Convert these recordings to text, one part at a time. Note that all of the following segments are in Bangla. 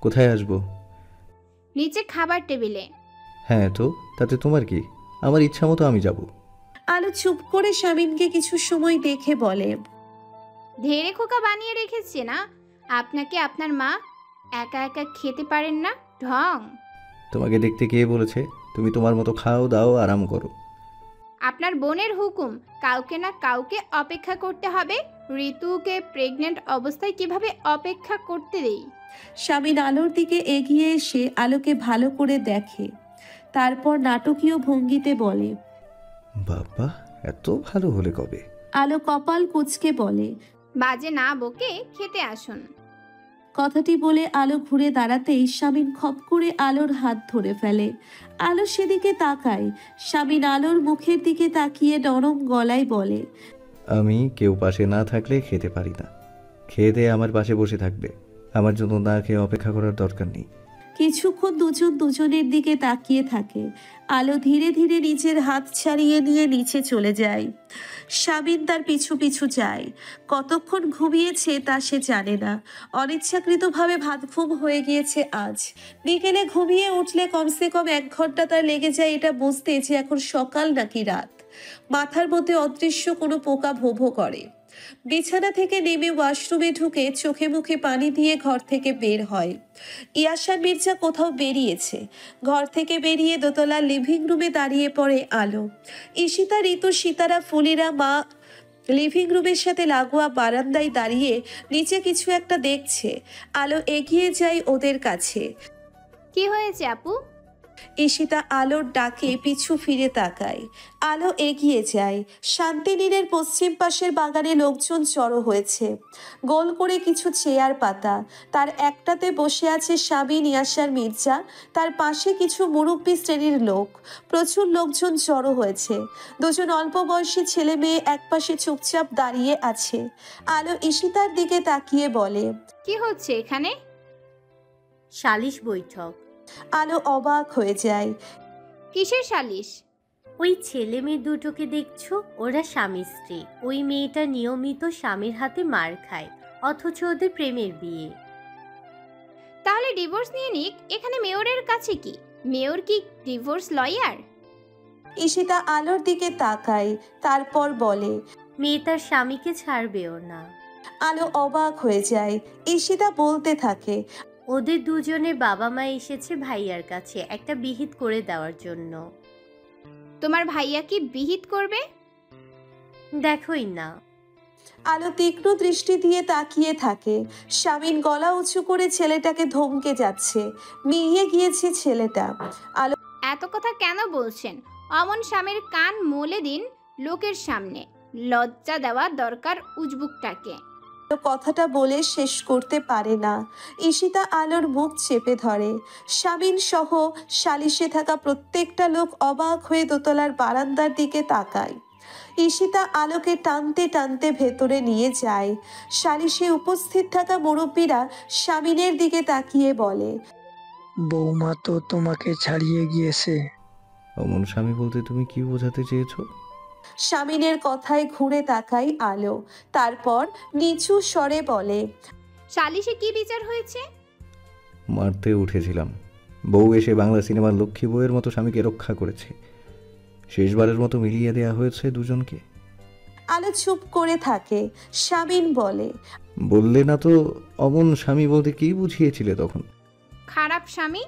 কোথায় আসবো? নিচে খাবার টেবিলে। হ্যাঁ তো, তাতে তোমার কি? আমার ইচ্ছা মতো আমি যাব। আলো চুপ করে শামিনকে কিছু সময় দেখে বলে, ধেড়ে খোকা বানিয়ে রেখেছে না আপনাকে আপনার মা? একা একা খেতে পারেন না? ঢং। তোমাকে দেখতে কে বলেছে? তুমি তোমার মতো খাও দাও, আরাম করো। আপনার বোনের হুকুম, কাউকে না কাউকে অপেক্ষা করতে হবে। ঋতুকে প্রেগনেন্ট অবস্থায় কিভাবে অপেক্ষা করতে দেই? শামিন আলোর দিকে এগিয়ে এসে আলোকে ভালো করে দেখে, তারপর নাটকীয় ভঙ্গিতে বলে, বাবা, এত ভালো হলে কবে? আলো কপাল কুঁচকে বলে, বাজে না বকে খেতে আসুন। কথাটি বলে আলো ঘুরে দাঁড়াতেই শামিন খপ করে আলোর হাত ধরে ফেলে। আলো সেদিকে তাকায়। শামিন আলোর মুখের দিকে তাকিয়ে নরম গলায় বলে, আমি কেউ পাশে না থাকলে খেতে পারি না। খেয়ে দিয়ে আমার পাশে বসে থাকবে। আমার জন্য না খেয়ে অপেক্ষা করার দরকার নেই। কিছুক্ষণ দুজন দুজনের দিকে তাকিয়ে থাকে। আলো ধীরে ধীরে নিজের হাত ছাড়িয়ে নিয়ে নিচে চলে যায়। শামিন তার পিছু পিছু যায়। কতক্ষণ ঘুমিয়েছে তা সে জানে না। অনিচ্ছাকৃতভাবে ভাত ঘুম হয়ে গিয়েছে আজ। বিকেলে ঘুমিয়ে উঠলে কমসে কম 1 ঘন্টা তার লেগে যায় এটা বুঝতে যে এখন সকাল নাকি রাত। মাথার মধ্যে অদৃশ্য কোনো পোকা ভো ভো করে। বিছানা থেকে নেমে ওয়াশরুমে ঢুকে চোখে মুখে পানি দিয়ে ঘর থেকে বের হয়। ইয়াশার মির্জা কোথাও বেরিয়েছে। ঘর থেকে বেরিয়ে দোতলার লিভিং রুমে দাঁড়িয়ে পড়ে আলো। ঈশিতা, ঋতু, সিতারা, ফুলিরা মা লিভিং রুমের সাথে লাগোয়া বারান্দায় দাঁড়িয়ে নিচে কিছু একটা দেখছে। আলো এগিয়ে যায় ওদের কাছে। কি হয়েছে আপু? ঈশিতা আলোর ডাকে পিছু ফিরে তাকায়। আলো এগিয়ে যায়। শান্তিনীরের পশ্চিম পাশের বাগানে লোকজন জড়ো হয়েছে। গোল করে কিছু চেয়ার পাতা। তার একটাতে বসে আছে শামিন, ইয়াসার, মির্জা। তার পাশে কিছু মুরব্বী শ্রেণীর লোক। প্রচুর লোকজন জড়ো হয়েছে। দুজন অল্প বয়সী ছেলে মেয়ে একপাশে চুপচাপ দাঁড়িয়ে আছে। আলো ঈশিতার দিকে তাকিয়ে বলে, কি হচ্ছে এখানে? সালিশ বৈঠক। আলো অবাক হয়ে যায়। কিসের সালিশ? ওই ছেলে মেয়ে দুটোকে দেখছো, ওরা স্বামী স্ত্রী। ওই মেয়েটা নিয়মিত স্বামীর হাতে মার খায়, অথচ ওদের প্রেমের বিয়ে। তাহলে ডিভোর্স নিয়ে নিক। এখানে মেয়রের কাছে কি? মেয়র কি ডিভোর্স লয়ার? ঈশিতা আলোর দিকে তাকায়, তারপর বলে, মেয়ে তার স্বামীকে ছাড়বেও না। আলো অবাক হয়ে যায়। ঈশিতা বলতে থাকে, ওদের দুজনের বাবা মা এসেছে ভাইয়ার কাছে একটা বিহিত করে দেওয়ার জন্য। তোমার ভাইয়া কি বিহিত করবে? দেখোই না। আলো তীক্ষ্ণ দৃষ্টি দিয়ে তাকিয়ে থাকে। শামিন গলা উঁচু করে ছেলেটাকে ধমকে যাচ্ছে। মিলিয়ে গিয়েছে ছেলেটা। আলো এত কথা কেন বলছেন? অমন স্বামীর কান মলে দিন লোকের সামনে। লজ্জা দেওয়া দরকার উজবুকটাকে। কথাটা বলে শেষ করতে পারে না। ঈশিতা আলোর মুখ চেপে ধরে। শামিন সহ সালিশে থাকা প্রত্যেকটা লোক অবাক হয়ে দোতলার বারান্দার দিকে তাকায়। ঈশিতা আলোকে টানতে টানতে ভেতরে নিয়ে যায়। সালিশে উপস্থিত থাকা মুরব্বীরা শামিনের দিকে তাকিয়ে বলে, বৌমা তো তোমাকে ছাড়িয়ে গিয়েছে। অমন স্বামী বলতে তুমি কি বোঝাতে চেয়েছো? শামিনের কথায় ঘুরে তাকায় আলো। তারপর নিচু স্বরে বলে, সালিশে কি বিচার হয়েছে? মারতে উঠেছিলাম। বউ এসে বাংলা সিনেমার লক্ষ্মী বউয়ের মতো স্বামীকে রক্ষা করেছে। শেষবারের মতো মিলিয়ে দেয়া হয়েছে দুজনকে। আলো চুপ করে থাকে। শামিন বলে, বললে না তো অমন স্বামী বলতে কি বুঝিয়েছিলে তখন? খারাপ স্বামী।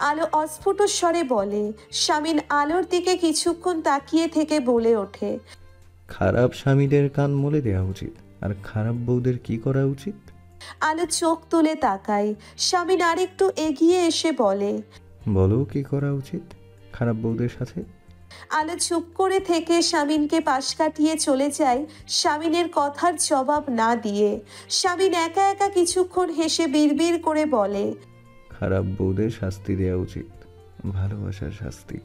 আলো অস্ফুট স্বরে বলে। শামিন আলোর দিকে কিছুক্ষণ তাকিয়ে থেকে বলে ওঠে, খারাপ স্বামীদের কান মলে দেওয়া উচিত। আর খারাপ বউদের কি করা উচিত? আলো চোখ তুলে তাকায়। শামিন আরেকটু এগিয়ে এসে বলে, বলো কি করা উচিত খারাপ বউদের সাথে? আলো চুপ করে থেকে শামিনকে পাশ কাটিয়ে চলে যায় শামিনের কথার জবাব না দিয়ে। শামিন একা একা কিছুক্ষণ হেসে বিড়বিড় করে বলে, খারাপ বউদের শাস্তি দেওয়া উচিত, ভালোবাসার শাস্তি।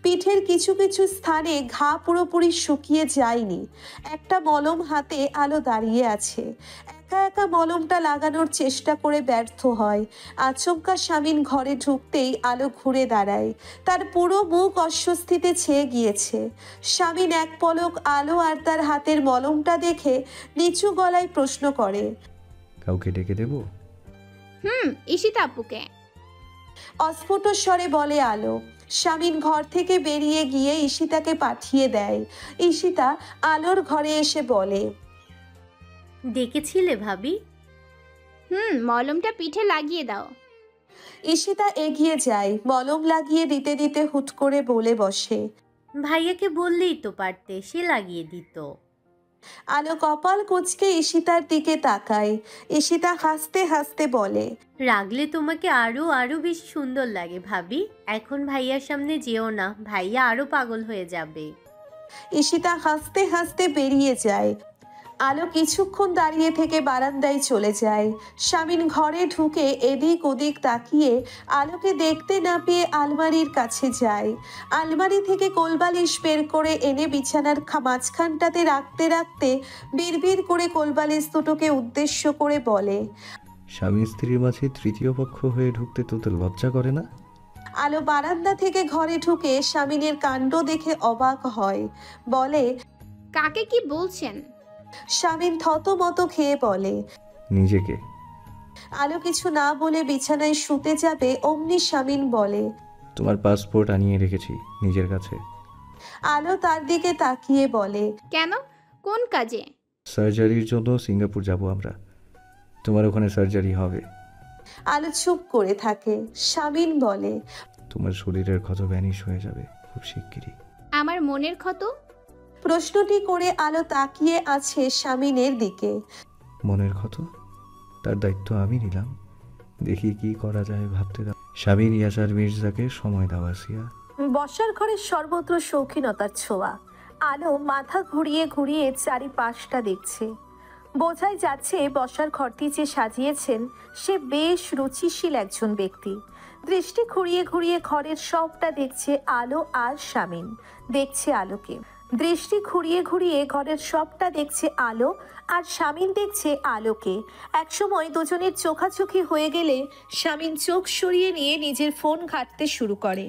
পিঠের কিছু কিছু স্থানে ঘা পুরোপুরি শুকিয়ে যায়নি। একটা মলম হাতে আলো দাঁড়িয়ে আছে। একা একা মলমটা লাগানোর চেষ্টা করে ব্যর্থ হয়। আচমকা শামিন ঘরে ঢুকতেই আলো ঘুরে দাঁড়ায়। তার পুরো মুখ অস্বস্তিতে ছেয়ে গিয়েছে। শামিন এক পলক আলো আর তার হাতের মলমটা দেখে নিচু গলায় প্রশ্ন করে, কাউকে ডেকে দেবো? ঈশিতা আপুকে। অস্ফুট স্বরে বলে আলো। শামিন ঘর থেকে বেরিয়ে গিয়ে ঈশিতাকে পাঠিয়ে দেয়। ঈশিতা আলোর ঘরে এসে বলে, ডেকেছিলে ভাবি? মলমটা পিঠে লাগিয়ে দাও। ঈশিতা এগিয়ে যায়, মলম লাগিয়ে দিতে দিতে হুট করে বলে বসে। ভাইয়াকে বললেই তো পারতে, সে লাগিয়ে দিত। আলো কপাল কুঁচকে ঈশিতার দিকে তাকায়। ঈশিতা হাসতে হাসতে বলে, রাগলে তোমাকে আরো আরো বেশি সুন্দর লাগে ভাবি। এখন ভাইয়ার সামনে যেও না, ভাইয়া আরো পাগল হয়ে যাবে। ঈশিতা হাসতে হাসতে বেরিয়ে যায়। আলো কিছুক্ষণ দাঁড়িয়ে থেকে বারান্দায় চলে যায়। শামিন ঘরে ঢুকে এদিক ওদিক তাকিয়ে আলোকে দেখতে না পেয়ে আলমারির কাছে যায়। আলমারি থেকে কোলবালিশ বের করে এনে বিছানার মাঝখানটাতে রাখতে রাখতে বিড়বিড় করে কোলবালিশ দুটোকে উদ্দেশ্য করে বলে, স্বামী স্ত্রীর মাঝে তৃতীয় পক্ষ হয়ে ঢুকতে তোদের লজ্জা করে না? আলো বারান্দা থেকে ঘরে ঢুকে শামিনের কাণ্ড দেখে অবাক হয়। বলে, কাকে কি বলছেন? শামিন থতমত খেয়ে বলে, নিজেকে। আলো কিছু না বলে বিছানায় শুতে যাবে অমনি শামিন বলে, তোমার পাসপোর্ট আনিয়ে রেখেছি নিজের কাছে। আলো তার দিকে তাকিয়ে বলে, কেন? কোন কাজে? সার্জারির জন্য সিঙ্গাপুর যাব আমরা। তোমার ওখানে সার্জারি হবে। আলো চুপ করে থাকে। শামিন বলে, তোমার শরীরের ক্ষত ভ্যানিশ হয়ে যাবে খুব শিগগিরই। আমার মনের ক্ষত? প্রশ্নটি করে আলো তাকিয়ে আছে শামিনের দিকে। মনের ক্ষত? তার দায়িত্ব আমি নিলাম। দেখি কি করা যায় ভাবতে দাও। স্বামীর ইয়াসার মির্জাকে সময় দাও আসিয়া। বসার ঘরের সর্বত্র শৌখিনতার ছোঁয়া। আলো মাথা ঘুরিয়ে ঘুরিয়ে চারিপাশটা দেখছে। বোঝাই যাচ্ছে বসার ঘরটি যে সাজিয়েছেন সে বেশ রুচিশীল একজন ব্যক্তি। দৃষ্টি ঘুরিয়ে ঘুরিয়ে ঘরের সবটা দেখছে আলো আর শামিন দেখছে আলোকে। দৃষ্টি ঘুরিয়ে ঘুরিয়ে ঘরের সবটা দেখছে আলো আর শামিন দেখছে আলোকে। একসময় দুজনের চোখাচোখি হয়ে গেলে শামিন চোখ সরিয়ে নিয়ে নিজের ফোন ঘাঁটতে শুরু করে।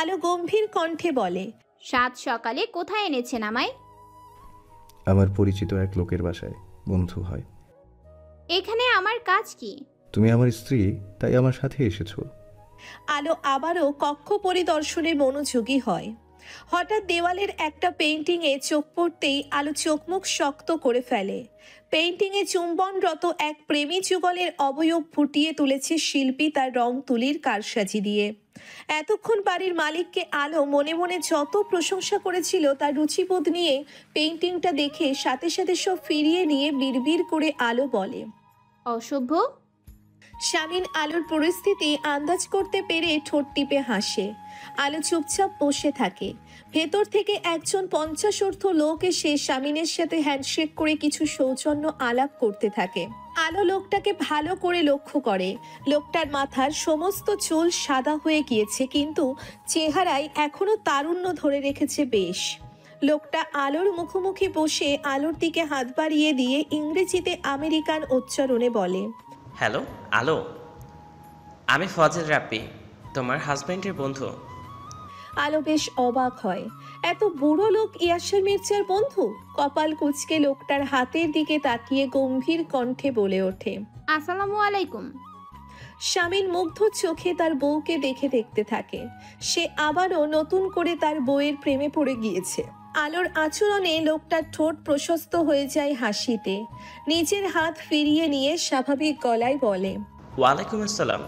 আলো গম্ভীর কণ্ঠে বলে, সাত সকালে কোথায় এনেছেন আমায়? আমার পরিচিত এক লোকের বাসায় বন্ধু হয়। এখানে আমার কাজ কি? তুমি আমার স্ত্রী, তাই আমার সাথে এসেছো। আলো আবারও কক্ষ পরিদর্শনে মনোযোগী হয়। হঠাৎ দেওয়ালের একটা পেইন্টিংয়ে চোখ পড়তেই আলো চোখ মুখ শক্ত করে ফেলে। পেইন্টিংয়ে চুম্বনরত এক প্রেমী যুগলের অবয়ব ফুটিয়ে তুলেছে শিল্পী তার রং তুলির কারসাজি দিয়ে। এতক্ষণ বাড়ির মালিককে আলো মনে মনে যত প্রশংসা করেছিল তার রুচিবোধ নিয়ে পেইন্টিংটা দেখে সাথে সাথে সব ফিরিয়ে নিয়ে বিড়বিড় করে আলো বলে, অসভ্য। শামিন আলোর পরিস্থিতি আন্দাজ করতে পেরে ঠোঁট টিপে হাসে। আলো চুপচাপ বসে থাকে। ভেতর থেকে একজন 50 লোক এসে শামিনের সাথে হ্যান্ডশেক করে কিছু সৌজন্য আলাপ করতে থাকে। আলো লোকটাকে ভালো করে লক্ষ্য করে। লোকটার মাথার সমস্ত চুল সাদা হয়ে গিয়েছে, কিন্তু চেহারায় এখনো তারুণ্য ধরে রেখেছে বেশ। লোকটা আলোর মুখোমুখি বসে আলোর দিকে হাত বাড়িয়ে দিয়ে ইংরেজিতে আমেরিকান উচ্চারণে বলে, হ্যালো আলো, আমি ফজল রাব্বি, তোমার হাজব্যান্ডের বন্ধু। আলো বেশ অবাক হয়। এত বুড়ো লোক ইয়াসার মির্জার বন্ধু? কপাল কুঁচকে লোকটার হাতের দিকে তাকিয়ে গম্ভীর কণ্ঠে বলে ওঠে, আসসালামু আলাইকুম। শামিন মুগ্ধ চোখে তার বউকে দেখতে থাকে। সে আবারও নতুন করে তার বউয়ের প্রেমে পড়ে গিয়েছে। আলোর আচরণে লোকটার ঠোঁট প্রশস্ত হয়ে যায় হাসিতে। নিজের হাত ফিরিয়ে নিয়ে স্বাভাবিক গলায় বলে, ওয়ালাইকুম আসসালাম।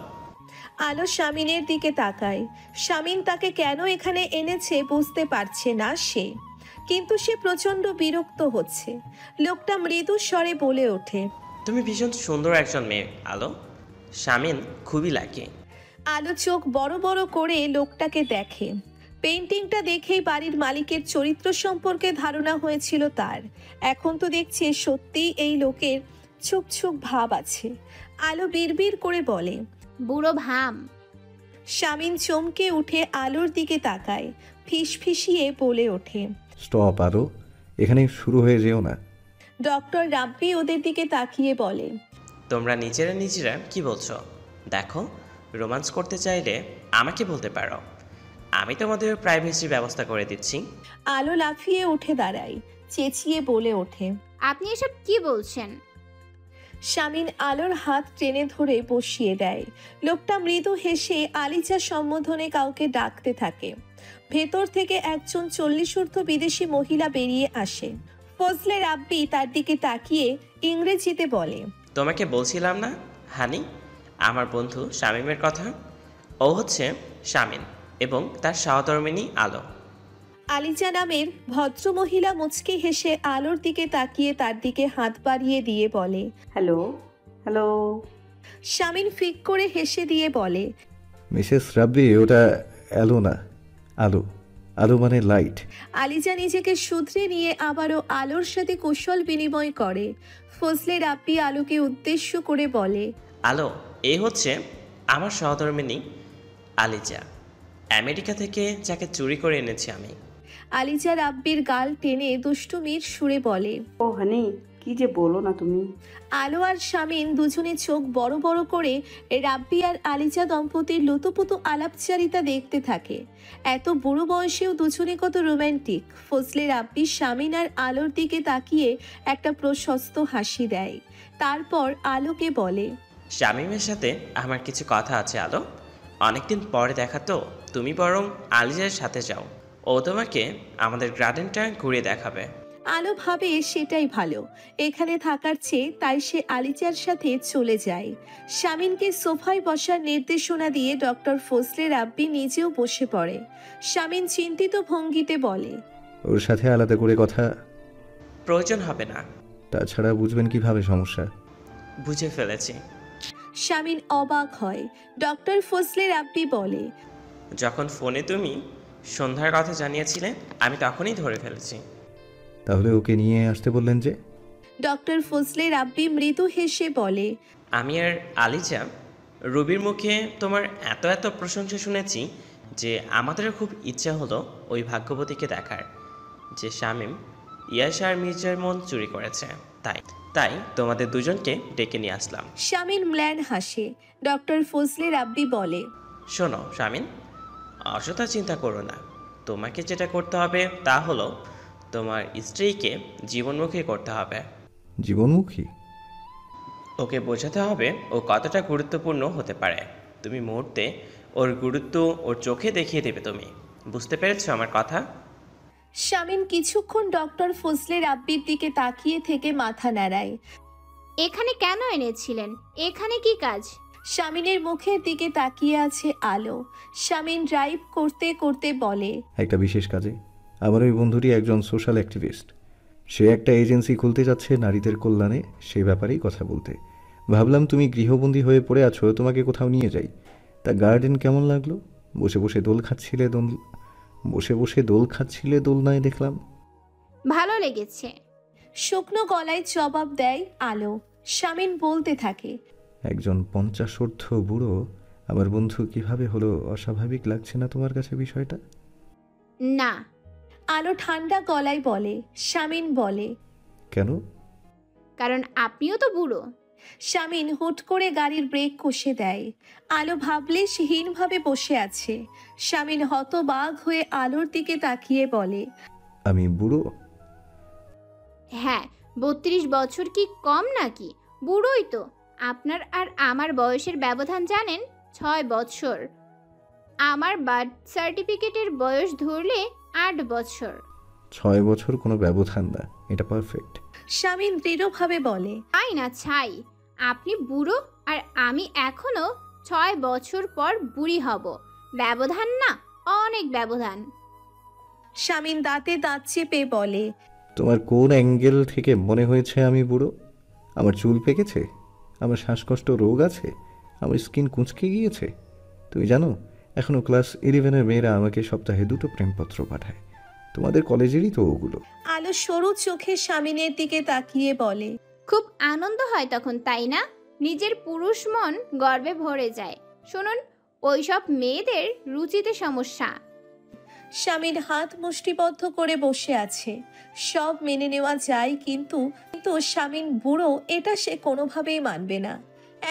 আলো শামিনের দিকে তাকায়। শামিন তাকে কেন এখানে এনেছে বুঝতে পারছে না সে, কিন্তু সে প্রচন্ড বিরক্ত হচ্ছে। লোকটা মৃদু স্বরে বলে ওঠে, তুমি ভীষণ সুন্দর একজন মেয়ে আলো, শামিন খুবই লাগে। আলো চোখ বড় বড় করে লোকটাকে দেখে। পেইন্টিংটা দেখেই বাড়ির মালিকের চরিত্র সম্পর্কে ধারণা হয়েছিল তার। এখন তো দেখছে সত্যিই এই লোকের ছুক ছুক ভাব আছে। আলো বিড়বিড় করে বলে, বুড়ো ভাম। শামিন চমকে উঠে আলোর দিকে তাকায়। ফিসফিসিয়ে বলে ওঠে, স্টপ আরো, এখানে শুরু হয়ে যেও না। ডক্টর রাব্বি ওদের দিকে তাকিয়ে বলে, তোমরা নিজেরা কি বলছো? দেখো, রোমান্স করতে চাইলে আমাকে বলতে পারো, আমি তোমাদের প্রাইভেসির ব্যবস্থা করে দিচ্ছি। আলো লাফিয়ে উঠে দাঁড়ায়, চেঁচিয়ে বলে ওঠে, আপনি এসব কি বলছেন? শামিন আলোর হাত টেনে ধরে বসিয়ে দেয়। লোকটা মৃদু হেসে আলিজা সম্বোধনে কাউকে ডাকতে থাকে। ভেতর থেকে একজন 40 ঊর্ধ্ব বিদেশি মহিলা বেরিয়ে আসে। ফজলে রাব্বি তার দিকে তাকিয়ে ইংরেজিতে বলে, তোমাকে বলছিলাম না হানি, আমার বন্ধু শামীমের কথা। ও হচ্ছে শামিন এবং তার সহধর্মিণী আলো। আলিজা নামের ভদ্রমহিলা মুচকি হেসে আলোর দিকে তাকিয়ে তার দিকে হাত বাড়িয়ে দিয়ে বলে, হ্যালো হ্যালো। শামিন ফিক করে হেসে দিয়ে বলে, মিসেস রাব্বি, ওটা অ্যালো না, আলো। আলো মানে লাইট। আলিজা নিজেকে শুধরে নিয়ে আবারও আলোর সাথে কুশল বিনিময় করে। ফজলে রাব্বি আলোকে উদ্দেশ্য করে বলে, আলো, এই হচ্ছে আমার সহধর্মিণী আলিজা, আমেরিকা থেকে যাকে চুরি করে এনেছি আমি। আলিজা রাব্বির গাল টেনে দুষ্টুমির সুরে বলে, ও হানি, কি যে বলো না তুমি। আলো আর শামিন দুজনে চোখ বড় বড় করে রাব্বি আর আলিজা দম্পতির লুতুপুতু আলাপচারিতা দেখতে থাকে। এত বুড়ো বয়সেও দুজনে কত রোম্যান্টিক। ফজলে রাব্বি শামিন আর আলোর দিকে তাকিয়ে একটা প্রশস্ত হাসি দেয়। তারপর আলোকে বলে, শামীমের সাথে আমার কিছু কথা আছে আলো, অনেকদিন পরে দেখা তো, তুমি বরং আলিজার সাথে যাও, ও তোমাকে আমাদের গার্ডেনটা ঘুরিয়ে দেখাবে। আলো ভাবে সেটাই ভালো এখানে থাকার চেয়ে, তাই সে আলিজার সাথে চলে যায়। শামিনকে সোফায় বসার নির্দেশনা দিয়ে ডক্টর ফজলে রাব্বি নিজেও বসে পড়ে। শামিন চিন্তিত ভঙ্গিতে বলে, ওর সাথে আলাদা করে কথা। প্রয়োজন হবে না। তাছাড়া বুঝবেন কিভাবে সমস্যা? বুঝে ফেলেছি। শামিন অবাক হয়। ডক্টর ফজলে রাব্বি বলে, যখন ফোনে তুমি সন্ধ্যার কথা জানিয়েছিলে আমি তখনই ধরে ফেলেছি। তাহলে ওকে নিয়ে আসতে বললেন যে? ডক্টর ফজলে রাব্বি মৃদু হেসে বলে, আমি আর আলিজা রুবির মুখে তোমার এত এত প্রশংসা শুনেছি যে আমাদেরও খুব ইচ্ছা হলো ওই ভাগ্যবতীকে দেখার, যে শামীম ইয়াশা আর মির্জার মন চুরি করেছে। তাই তাই তোমাদের দুজনকে ডেকে নিয়ে আসলাম। শামিন ম্ল্যান হাসে। ডক্টর ফজলে রাব্বি বলে, শোনো শামিন, অযথা চিন্তা করো না। তোমাকে যেটা করতে হবে তা হলো তোমার স্ত্রীকে জীবনমুখী করতে হবে। জীবনমুখী? ওকে বোঝাতে হবে ও কতটা গুরুত্বপূর্ণ হতে পারে। তুমি মুহূর্তে ওর গুরুত্ব ওর চোখে দেখিয়ে দেবে। তুমি বুঝতে পেরেছো আমার কথা? শামিন কিছুক্ষণ ডক্টর ফজলে রাব্বির দিকে তাকিয়ে থেকে মাথা নাড়ায়। এখানে কেন এনেছিলেন? এখানে কি কাজ? শামিনের মুখের দিকে তাকিয়ে আছে আলো। শামিন ড্রাইভ করতে করতে বলে, একটা বিশেষ কাজে। আমার ওই বন্ধুটি একজন সোশ্যাল অ্যাক্টিভিস্ট। সে একটা এজেন্সি খুলতে যাচ্ছে নারীদের কল্যাণে, সে ব্যাপারেই কথা বলতে। ভাবলাম তুমি গৃহবন্দী হয়ে পড়ে আছো, তোমাকে কোথাও নিয়ে যাই। তা গার্ডেন কেমন লাগলো? বসে বসে দোল খাচ্ছিলে দোলনায় দেখলাম। ভালো লেগেছে। শুকনো গলায় জবাব দেয় আলো। শামিন বলতে থাকে, একজন 50 ঊর্ধ্ব বুড়ো আমার বন্ধু কিভাবে হলো? অস্বাভাবিক লাগছে না তোমার কাছে বিষয়টা? না। আলো ঠান্ডা গলায় বলে। শামিন বলে, কেন? কারণ আপনিও তো বুড়ো। শামিন হুট করে গাড়ির ব্রেক কষে দেয়। আলো ভাবলে হীনভাবে বসে আছে। শামিন হতবাক হয়ে আলোর দিকে তাকিয়ে বলে, আমি বুড়ো? হ্যাঁ, 32 বছর কি কম নাকি? বুড়োই তো। আপনার আর আমার বয়সের ব্যবধান জানেন? 6 বছর। আমার বার্থ সার্টিফিকেটের বয়স ধরলে 8 বছর। 6 বছর কোনো ব্যবধান না, এটা পারফেক্ট। শামিন দৃঢ়ভাবে বলে, তাই না ছাই? আপনি বুড়ো আর আমি এখনো 6 বছর পর বুড়ি হব। ব্যবধান না, অনেক ব্যবধান। শামিন দাঁতে দাঁত চেপে বলে, তোমার কোন অ্যাঙ্গেল থেকে মনে হয়েছে আমি বুড়ো? আমার চুল পেকেছে? আমার শ্বাসকষ্ট রোগ আছে? আমার স্কিন কুঁচকে গিয়েছে? তুমি জানো এখনও ক্লাস 11-এর মেয়েরা আমাকে সপ্তাহে 2টো প্রেমপত্র পাঠায়। তোমাদের কলেজেরই তো ওগুলো। আলো সরু চোখে শামিনের দিকে তাকিয়ে বলে, খুব আনন্দ হয় তখন, তাই না? নিজের পুরুষ মন গর্বে ভরে যায়। শুনুন, ওইসব মেয়েদের রুচিতে সমস্যা। শামিন হাত মুষ্টিবদ্ধ করে বসে আছে। সব মেনে নেওয়া যায়, কিন্তু শামিন বুড়ো এটা সে কোনোভাবেই মানবে না।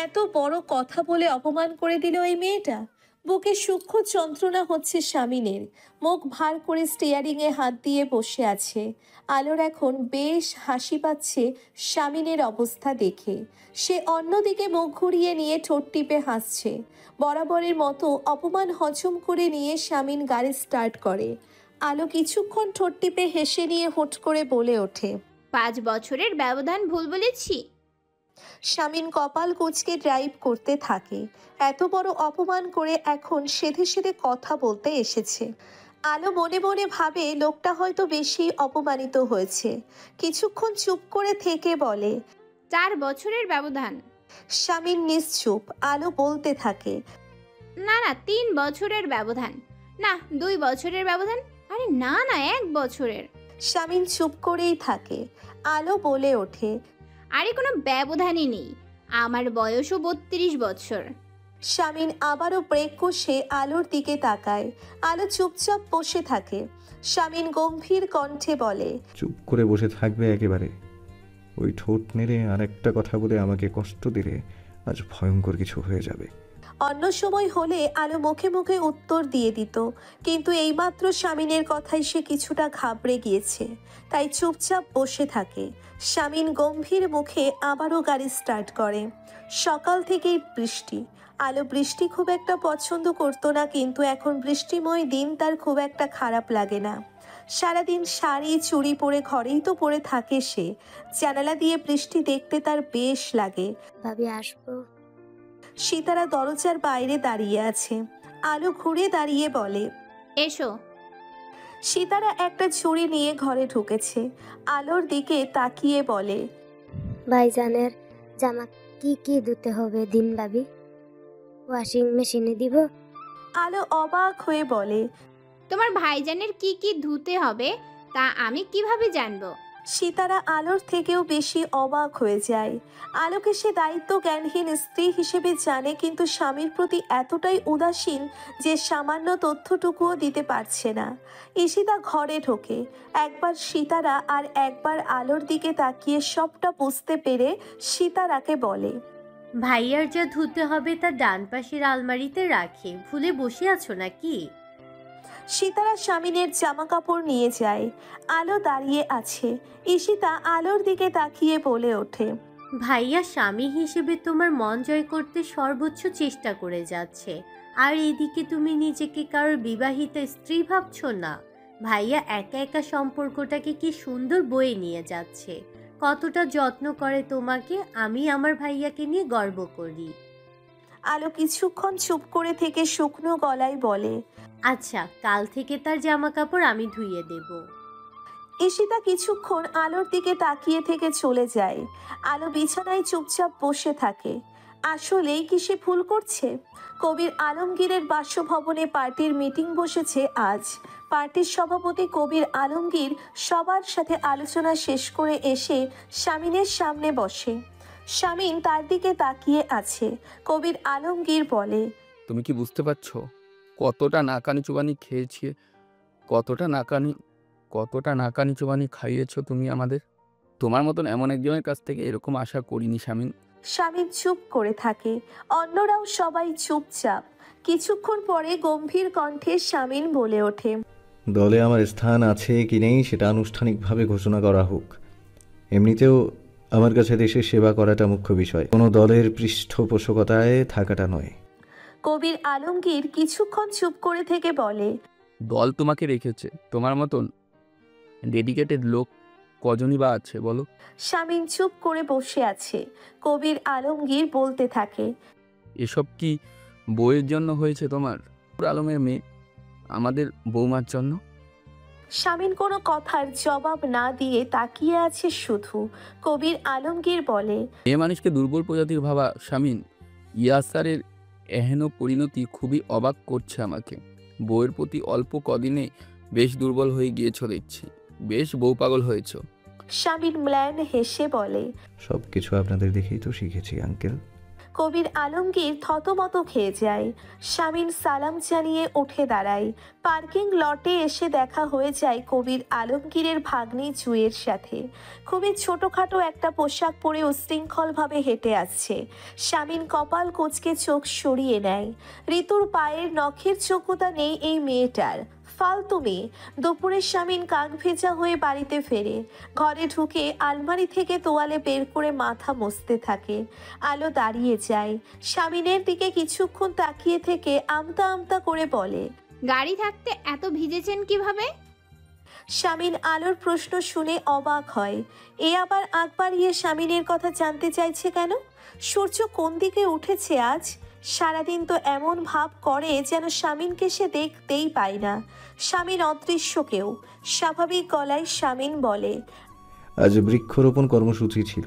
এত বড় কথা বলে অপমান করে দিল এই মেয়েটা। বুকে সূক্ষ্ম যন্ত্রণা হচ্ছে স্বামীনের। মুখ ভার করে স্টিয়ারিংয়ে হাত দিয়ে বসে আছে। আলোর এখন বেশ হাসি পাচ্ছে স্বামীনের অবস্থা দেখে। সে অন্যদিকে মুখ ঘুরিয়ে নিয়ে ঠোঁট টিপে হাসছে। বরাবরের মতো অপমান হজম করে নিয়ে স্বামীন গাড়ি স্টার্ট করে। আলো কিছুক্ষণ ঠোঁট টিপে হেসে নিয়ে হুট করে বলে ওঠে, 5 বছরের ব্যবধান ভুল বলেছি? স্বামীন কপাল কুঁচকে ড্রাইভ করতে থাকে। এত বড় অপমান করে এখন সেধে সেধে কথা বলতে এসেছে। আলো মনে মনে ভাবে লোকটা হয়তো বেশি অপমানিত হয়েছে। কিছুক্ষণ চুপ করে থেকে বলে, 4 বছরের ব্যবধান। স্বামীন নিশ্চুপ। আলো বলতে থাকে, না না, 3 বছরের ব্যবধান। না, 2 বছরের ব্যবধান। আরে না না, 1 বছরের। স্বামীন চুপ করেই থাকে। আলো বলে ওঠে, আরে কোনো ব্যবধানই নেই, আমার বয়সও 32 বছর। স্বামীন আবারও ব্রেক কষে আলোর দিকে তাকায়। আলো চুপচাপ বসে থাকে। স্বামীন গম্ভীর কণ্ঠে বলে, চুপ করে বসে থাকবে একেবারে? ওই ঠোঁট নেড়ে আর একটা কথা বলে আমাকে কষ্ট দিলে আজ ভয়ঙ্কর কিছু হয়ে যাবে। অন্য সময় হলে আলো মুখে মুখে উত্তর দিয়ে দিত, কিন্তু এইমাত্র স্বামীনের কথায় সে কিছুটা ঘাবড়ে গিয়েছে, তাই চুপচাপ বসে থাকে। স্বামীন গম্ভীর মুখে আবারও গাড়ি স্টার্ট করে। সকাল থেকেই বৃষ্টি। আলো বৃষ্টি খুব একটা পছন্দ করতো না, কিন্তু এখন বৃষ্টিময় দিন তার খুব একটা খারাপ লাগে না। সারাদিন শাড়ি চুড়ি পরে ঘরেই তো পরে থাকে সে। জানালা দিয়ে বৃষ্টি দেখতে তার বেশ লাগে। ভাবি আসবো? সীতারা দরজার বাইরে দাঁড়িয়ে আছে। আলো ঘুরে দাঁড়িয়ে বলে, এসো। সীতারা একটা ছুরি নিয়ে ঘরে ঢুকেছে। আলোর দিকে তাকিয়ে বলে, ভাইজানের জামা কি কি ধুতে হবে দিন ভাবি? ওয়াশিং মেশিনে দিব? আলো অবাক হয়ে বলে, তোমার ভাইজানের কি কি ধুতে হবে তা আমি কিভাবে জানবো? সীতারা আলোর থেকেও বেশি অবাক হয়ে যায়। আলোকে সে দায়িত্ব জ্ঞানহীন স্ত্রী হিসেবে জানে, কিন্তু স্বামীর প্রতি এতটাই উদাসীন যে সামান্য তথ্যটুকুও দিতে পারছে না। ঈশিতা ঘরে ঢোকে। একবার সীতারা আর একবার আলোর দিকে তাকিয়ে সবটা বুঝতে পেরে সীতারাকে বলে, ভাইয়ার যা ধুতে হবে তা ডান পাশের আলমারিতে রাখে, ভুলে বসে আছো নাকি? সীতারা স্বামীনের জামা কাপড় নিয়ে যায়। আলো দাঁড়িয়ে আছে। ঈশিতা আলোর দিকে তাকিয়ে বলে ওঠে, ভাইয়া স্বামী হিসেবে তোমার মন জয় করতে সর্বোচ্চ চেষ্টা করে যাচ্ছে, আর এদিকে তুমি নিজেকে কারোর বিবাহিত স্ত্রী ভাবছো না। ভাইয়া একা একা সম্পর্কটাকে কি সুন্দর বয়ে নিয়ে যাচ্ছে। কতটা যত্ন করে তোমাকে, আমি আমার ভাইয়াকে নিয়ে গর্ব করি। আলো কিছুক্ষণ চুপ করে থেকে শুকনো গলায় বলে, আচ্ছা, কাল থেকে তার জামা কাপড় আমি ধুইয়ে দেব। ঈশিতা কিছুক্ষণ আলোর দিকে তাকিয়ে থেকে চলে যায়। আলো বিছানায় চুপচাপ বসে থাকে। আসলেই কি সে ভুল করছে? কবির আলমগীরের বাসভবনে পার্টির মিটিং বসেছে আজ। পার্টির সভাপতি কবির আলমগীর সবার সাথে আলোচনা শেষ করে এসে স্বামীনের সামনে বসে। স্বামীন তার দিকে তাকিয়ে আছে। কবির আলমগীর বলে, তুমি কি বুঝতে পারছো কতটা নাকানি চুবানি খেয়েছি, কতটা নাকানি চুবানি খাইয়েছো তুমি আমাদের? তোমার মতন এমন একজনের কাছ থেকে এরকম আশা করিনি স্বামী। স্বামী চুপ করে থাকে। অন্যরাও সবাই চুপচাপ। কিছুক্ষণ পরে গম্ভীর কণ্ঠে স্বামীন বলে ওঠে, দলে আমার স্থান আছে কি নেই সেটা আনুষ্ঠানিকভাবে ঘোষণা করা হোক। এমনিতেও আমার কাছে দেশের সেবা করাটা মুখ্য বিষয়, কোনো দলের পৃষ্ঠপোষকতায় থাকাটা নয়। কবির আলমগীর কিছুক্ষণ চুপ করে থেকে বলে, দল তোমাকে রেখেছে, তোমার মতন ডেডিকেটেড লোক কজনই বা আছে বলো? স্বামীন চুপ করে বসে আছে। কবির আলমগীর বলতে থাকে, এসব কি বউয়ের জন্য হয়েছে তোমার? আলমের মেয়ে আমাদের বৌমার জন্য? স্বামীন কোনো কথার জবাব না দিয়ে তাকিয়ে আছে শুধু। কবির আলমগীর বলে, মেয়ে মানুষকে দুর্বল প্রজাতির ভাবা স্বামীন। ইয়াসারের এহেন পরিণতি খুবই অবাক করছে আমাকে। বউয়ের প্রতি অল্প কদিনে বেশ দুর্বল হয়ে গিয়েছ দেখছি, বেশ বউ পাগল হয়েছ। স্বামীন ম্লান হেসে বলে, সব কিছু আপনাদের দেখেই তো শিখেছি আঙ্কেল। কবির আলমগীর থতমত খেয়ে যায়। শামীন সালাম জানিয়ে উঠে দাঁড়ায়। পার্কিং লটে এসে দেখা হয়ে যায় কবির আলমগীরের ভাগ্নি জুয়ের সাথে। খুবই ছোটখাটো একটা পোশাক পরে উশৃঙ্খলভাবে হেঁটে আসছে। শামীন কপাল কুঁচকে চোখ সরিয়ে নেয়। ঋতুর পায়ের নখের যোগ্যতা নেই এই মেয়েটার, ফালতু মেয়ে। দুপুরে শামীন কাক ভেজা হয়ে বাড়িতে ফেরে। ঘরে ঢুকে আলমারি থেকে তোয়ালে বের করে মাথা মুছতে থাকে। আলো দাঁড়িয়ে যায়। শামীনের দিকে কিছুক্ষণ তাকিয়ে থেকে আমতা আমতা করে বলে, গাড়ি থাকতে এত ভিজেছেন কিভাবে? শামীন আলোর প্রশ্ন শুনে অবাক হয়। এ আবার আগ বাড়িয়ে শামীনের কথা জানতে চাইছে কেন? সূর্য কোন দিকে উঠেছে আজ? সারাদিন তো এমন ভাব করে যেন শামীনকে সে দেখতেই পায় না। শামীন অদৃশ্য কেউ। স্বাভাবিক গলায় শামীন বলে, আজ বৃক্ষরোপণ কর্মসূচি ছিল,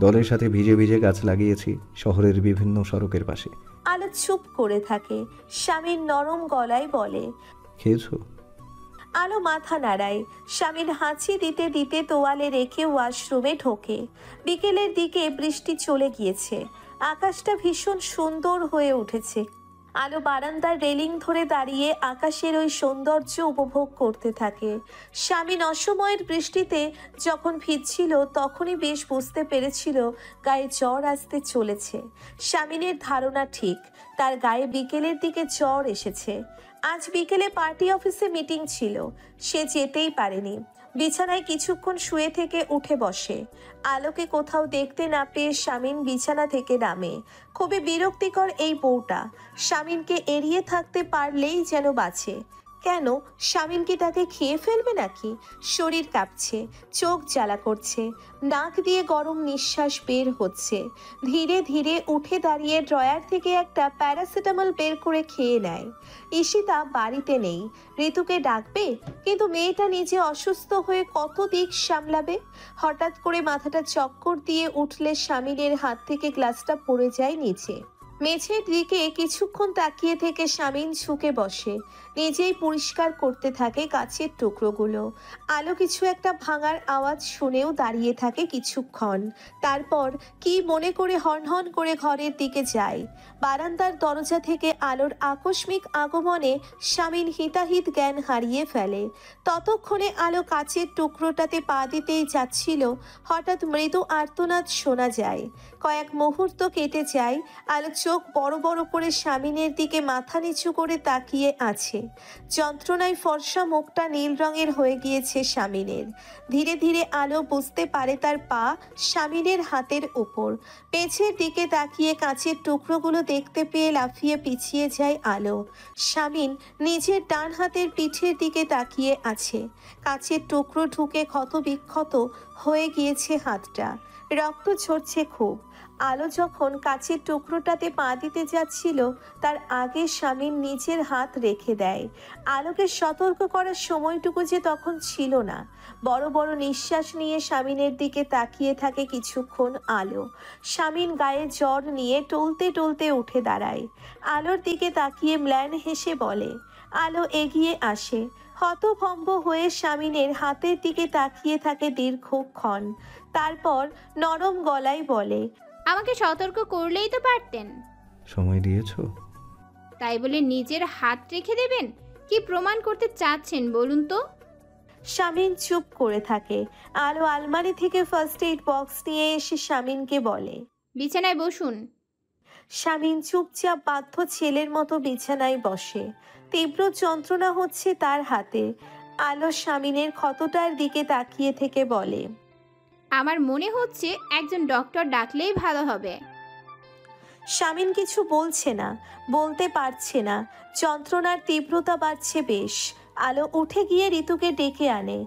দলের সাথে ভিজে ভিজে গাছ লাগিয়েছি শহরের বিভিন্ন সড়কের পাশে। আলো চুপ করে থাকে। শামীন নরম গলায় বলে, খেয়েছো? আলো মাথা নাড়ায়। শামীন হাঁচি দিতে দিতে তোয়ালে রেখে ওয়াশরুমে ঢোকে। বিকেলের দিকে বৃষ্টি চলে গিয়েছে। আকাশটা ভীষণ সুন্দর হয়ে উঠেছে। আলো বারান্দার রেলিং ধরে দাঁড়িয়ে আকাশের ওই সৌন্দর্য উপভোগ করতে থাকে। শামীন অসময়ের বৃষ্টিতে যখন ভিজছিল তখনই বেশ বুঝতে পেরেছিল গায়ে জ্বর আসতে চলেছে। শামীনের ধারণা ঠিক, তার গায়ে বিকেলের দিকে জ্বর এসেছে। আজ বিকেলে পার্টি অফিসে মিটিং ছিল, সে যেতেই পারেনি। বিছানায় কিছুক্ষণ শুয়ে থেকে উঠে বসে। আলোকে কোথাও দেখতে না পেয়ে শামীন বিছানা থেকে নামে। খুবই বিরক্তিকর এই বউটা। শামীনকে এড়িয়ে থাকতে পারলেই যেন বাঁচে। কেন? শামীন কি তাকে খেয়ে ফেলবে নাকি? শরীর কাঁপছে, চোখ জ্বালা করছে, নাক দিয়ে গরম নিঃশ্বাস বের হচ্ছে। ধীরে ধীরে উঠে দাঁড়িয়ে ড্রয়ার থেকে একটা প্যারাসিটামল বের করে খেয়ে নেয়। ঈশিতা বাড়িতে নেই। ঋতুকে ডাকবে, কিন্তু মেয়েটা নিজে অসুস্থ হয়ে কত দিক সামলাবে। হঠাৎ করে মাথাটা চক্কর দিয়ে উঠলে শামীনের হাত থেকে গ্লাসটা পড়ে যায় নিচে। মেঝের দিকে কিছুক্ষণ তাকিয়ে থেকে শামীন ঝুঁকে বসে। নিজেই পরিষ্কার করতে থাকে কাচের টুকরোগুলো। আলো কিছু একটা ভাঙার আওয়াজ শুনেও দাঁড়িয়ে থাকে কিছুক্ষণ। তারপর কি মনে করে হনহন করে ঘরের দিকে যায়। বারান্দার দরজা থেকে আলোর আকস্মিক আগমনে শামীন হিতাহিত জ্ঞান হারিয়ে ফেলে। ততক্ষণে আলো কাচের টুকরোটাতে পা দিতেই যাচ্ছিল, হঠাৎ মৃদু আর্তনাদ শোনা যায়। কয়েক মুহূর্ত কেটে যায়। আলো চোখ বড় বড় করে শামীনের দিকে মাথা নিচু করে তাকিয়ে আছে। যন্ত্রণায় ফর্সা মুখটা নীল রঙের হয়ে গিয়েছে শামীনের। ধীরে ধীরে আলো বুঝতে পারে তার পা শামীনের হাতের উপর। পেছের দিকে তাকিয়ে কাঁচের টুকরোগুলো দেখতে পেয়ে লাফিয়ে পিছিয়ে যায় আলো। শামীন নিজের ডান হাতের পিঠের দিকে তাকিয়ে আছে। কাঁচের টুকরো ঢুকে ক্ষত বিক্ষত হয়ে গিয়েছে হাতটা, রক্ত ঝরছে খুব। আলো যখন কাচের টুকরোটাতে পা দিতে যাচ্ছিল তার আগে শামীন নিজের হাত রেখে দেয়। আলোকে সতর্ক করার সময়টুকু যে তখন ছিল না। বড় বড় নিঃশ্বাস নিয়ে শামীনের দিকে তাকিয়ে থাকে কিছুক্ষণ আলো। শামীন গায়ে জ্বর নিয়ে টলতে টলতে উঠে দাঁড়ায়। আলোর দিকে তাকিয়ে ম্লান হেসে বলে। আলো এগিয়ে আসে। হতভম্ব হয়ে শামীনের হাতের দিকে তাকিয়ে থাকে দীর্ঘক্ষণ। তারপর নরম গলায় বলে, আমাকে সতর্ক করলেই তো পারতেন। সময় দিয়েছো? তাই বলে নিজের হাত রেখে দেবেন? কি প্রমাণ করতে চাচ্ছেন বলুন তো? শামীন চুপ করে থাকে। আলো আলমারি থেকে ফার্স্ট এইড বক্স নিয়ে এসে শামীনকে বলে, বিছানায় বসুন। শামীন চুপচাপ বাধ্য ছেলের মতো বিছানায় বসে। তীব্র যন্ত্রণা হচ্ছে তার হাতে। আলো শামীনের ক্ষতটার দিকে তাকিয়ে থেকে বলে, আমার মনে হচ্ছে একজন ডক্টর ডাকলেই ভালো হবে। শামীন কিছু বলছে না, বলতে পারছে না। যন্ত্রণার তীব্রতা বাড়ছে বেশ। আলো উঠে গিয়ে ঋতুকে ডেকে আনে।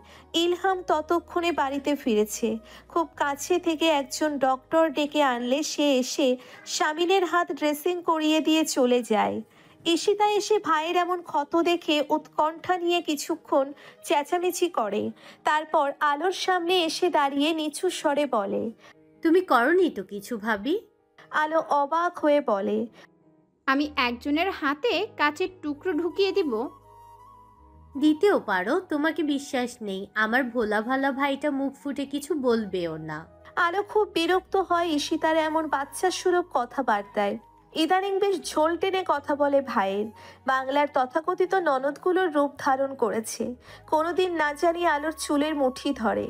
ইলহাম ততক্ষণে বাড়িতে ফিরেছে। খুব কাছে থেকে একজন ডক্টর ডেকে আনলে সে এসে শামীনের হাত ড্রেসিং করিয়ে দিয়ে চলে যায়। ঈশিতা এসে ভাইয়ের এমন ক্ষত দেখে উৎকণ্ঠা নিয়ে কিছুক্ষণ চেঁচামেচি করে। তারপর আলোর সামনে এসে দাঁড়িয়ে নিচু স্বরে বলে, তুমি করনি তো কিছু ভাবি? আলো অবাক হয়ে বলে, আমি একজনের হাতে কাচের টুকরো ঢুকিয়ে দিব? দিতেও পারো, তোমাকে বিশ্বাস নেই। আমার ভোলা ভালা ভাইটা মুখ ফুটে কিছু বলবেও না। আলো খুব বিরক্ত হয় ঈশিতার এমন বাচ্চা সুলভ কথাবার্তায়। ইদানিং বেশ ঝোল টেনে কথা বলে ভাইয়ের। বাংলার তথাকথিত ননদগুলোর রূপ ধারণ করেছে। কোনোদিন না জানি আলোর চুলের মুঠি ধরে।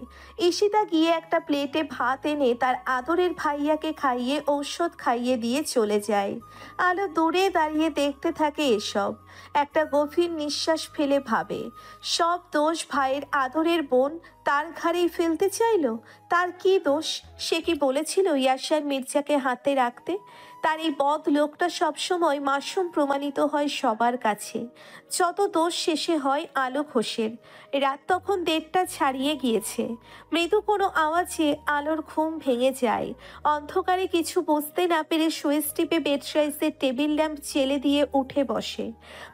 ঈশিতা গিয়ে একটা প্লেটে ভাত এনে তার আদরের ভাইয়াকে খাইয়ে ঔষধ খাইয়ে দিয়ে চলে যায়। আলো দূরে দাঁড়িয়ে দেখতে থাকে এসব। একটা গভীর নিঃশ্বাস ফেলে ভাবে, সব দোষ ভাইয়ের আদরের বোন তার ঘাড়েই ফেলতে চাইল। তার কি দোষ? সে কি বলেছিল ইয়াসার মির্জাকে হাতে রাখতে? তার এই বদ লোকটা সবসময় মাসুম প্রমাণিত হয় সবার কাছে। যত দোষ শেষে হয় আলো ঘোষের। রাত তখন 1:30 ছাড়িয়ে গিয়েছে। মৃদু কোনো আওয়াজে আলোর ঘুম ভেঙে যায়। অন্ধকারে কিছু বুঝতে না পেরে সুইচ টিপে বেডরাইসের টেবিল ল্যাম্প জেলে দিয়ে উঠে বসে।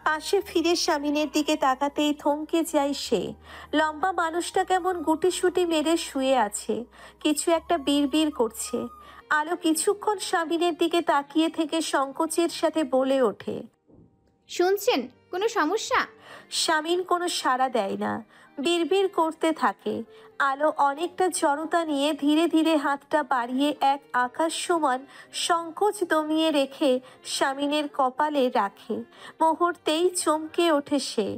পাশে ফিরে স্বামীনের দিকে তাকাতেই থমকে যায় সে। লম্বা মানুষটা কেমন গুটিসুটি মেরে শুয়ে আছে, কিছু একটা বিড়বিড় করছে। আলো কিছুক্ষণ স্বামীনের দিকে তাকিয়ে থেকে সংকোচের সাথে বলে ওঠে, শুনছেন কোনো সমস্যা? স্বামীন কোনো সাড়া দেয় না, বিড়বিড় করতে থাকে। আলো অনেকটা জড়তা নিয়ে ধীরে ধীরে হাতটা বাড়িয়ে এক আকাশ সমান সংকোচ দমিয়ে রেখে স্বামীনের কপালে রাখে। মুহূর্তেই চমকে ওঠে সে।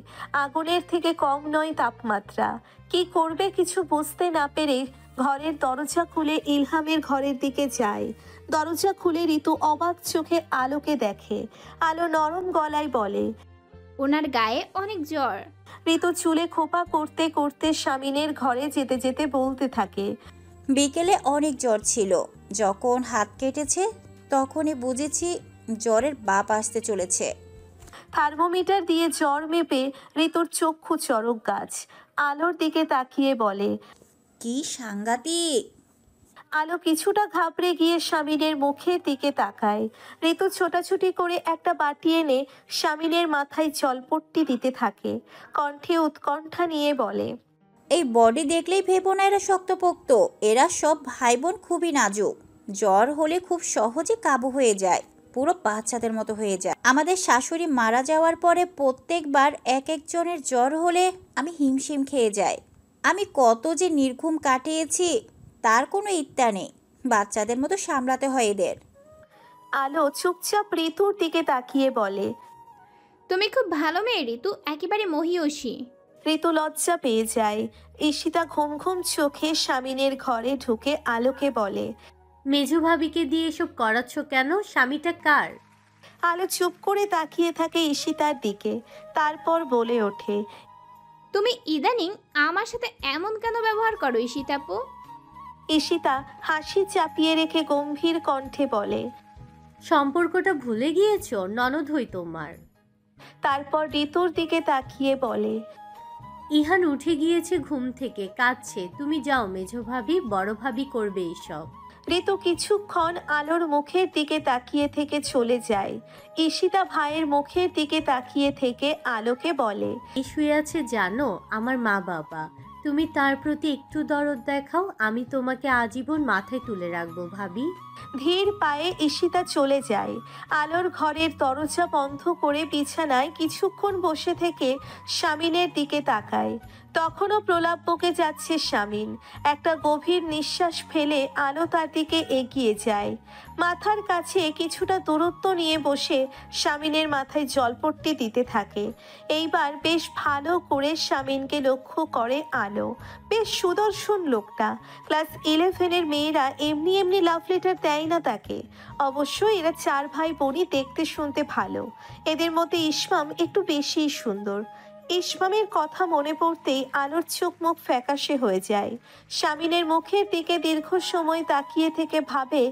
আগুনের থেকে কম নয় তাপমাত্রা। কি করবে কিছু বুঝতে না পেরে ঘরের দরজা খুলে ইলহামের ঘরের দিকে যায়। দরজা খুলে ঋতু অবাক চোখে আলোকে দেখে। আলো নরম গলায় বলে, ওনার গায়ে অনেক জ্বর। ঋতু চুলে খোপা করতে করতে স্বামীনের ঘরে যেতে যেতে বলতে থাকে, বিকেলে অনেক জ্বর ছিল, যখন হাত কেটেছে তখনই বুঝেছি জ্বরের বাপ আসতে চলেছে। থার্মোমিটার দিয়ে জ্বর মেপে ঋতুর চক্ষু চরক গাছ। আলোর দিকে তাকিয়ে বলে, কি সাংঘাতিক। আলো কিছুটা ঘাবড়ে গিয়ে স্বামীনের মুখের দিকে তাকায়। ঋতু ছোটাছুটি করে একটা বাটি এনে স্বামীনের মাথায় জলপট্টি দিতে থাকে। কণ্ঠে উৎকণ্ঠা নিয়ে বলে, এই বডি দেখলেই ভেবো না এরা শক্তপোক্ত, এরা সব ভাই বোন খুবই নাজুক। জ্বর হলে খুব সহজে কাবু হয়ে যায়, পুরো বাচ্চাদের মতো হয়ে যায়। আমাদের শাশুড়ি মারা যাওয়ার পরে প্রত্যেকবার এক একজনের জ্বর হলে আমি হিমশিম খেয়ে যাই। আমি কত যে নির্ঘুম কাটিয়েছি তার কোনো ইত্যা নেই। বাচ্চাদের মতো সামলাতে হয় এদের। আলো চুপচাপ ঋতুর দিকে তাকিয়ে বলে, তুমি খুব ভালো মেয়ে ঋতু, একেবারে মহিয়সী। ঋতু লজ্জা পেয়ে যায়। ঈশিতা ঘুম ঘুম চোখে স্বামীনের ঘরে ঢুকে আলোকে বলে, মেজু ভাবিকে দিয়ে এসব করাচ্ছ কেন? স্বামীটা কার? আলো চুপ করে তাকিয়ে থাকে ঈশিতার দিকে। তারপর বলে ওঠে, তুমি ইদানিং আমার সাথে এমন কেন ব্যবহার করো ঈশিতাপু? ঈশিতা হাসি চাপিয়ে রেখে গম্ভীর কণ্ঠে বলে, সম্পর্কটা ভুলে গিয়েছো? ননদ হই তোমার। তারপর ঋতুর দিকে তাকিয়ে বলে, ইহান উঠে গিয়েছে ঘুম থেকে, কাঁদছে। তুমি যাও মেজো ভাবি, বড় ভাবি করবে এইসব। ঋতু কিছুক্ষণ আলোর মুখের দিকে তাকিয়ে থেকে চলে যায়। ঈশিতা ভাইয়ের মুখের দিকে তাকিয়ে থেকে আলোকে বলে, এই শুয়ে আছে জানো আমার মা বাবা, তুমি তার প্রতি একটু দরদ দেখাও, আমি তোমাকে আজীবন মাথায় তুলে রাখবো ভাবি। ধীর পায়ে ঈশিতা চলে যায়। আলোর ঘরের দরজা বন্ধ করে বিছানায় কিছুক্ষণ বসে থেকে স্বামীনের দিকে তাকায়। তখনও প্রলাপ বকে যাচ্ছে স্বামীন। একটা গভীর নিঃশ্বাস ফেলে আলো তার দিকে এগিয়ে যায়। মাথার কাছে কিছুটা দূরত্ব নিয়ে বসে স্বামীনের মাথায় জলপট্টি দিতে থাকে। এইবার বেশ ভালো করে স্বামীনকে লক্ষ্য করে আলো। বেশ সুদর্শন লোকটা। ক্লাস 11-এর মেয়েরা এমনি এমনি লাভ লেটার দেয় না তাকে। অবশ্যই এরা 4 ভাই বোনই দেখতে শুনতে ভালো। এদের মধ্যে ইসমাম একটু বেশিই সুন্দর। ইসমামের কথা মনে পড়তেই আলোর চোখ মুখ ফ্যাকাশে হয়ে যায়। স্বামীনের মুখের দিকে দীর্ঘ সময় তাকিয়ে থেকে ভাবে,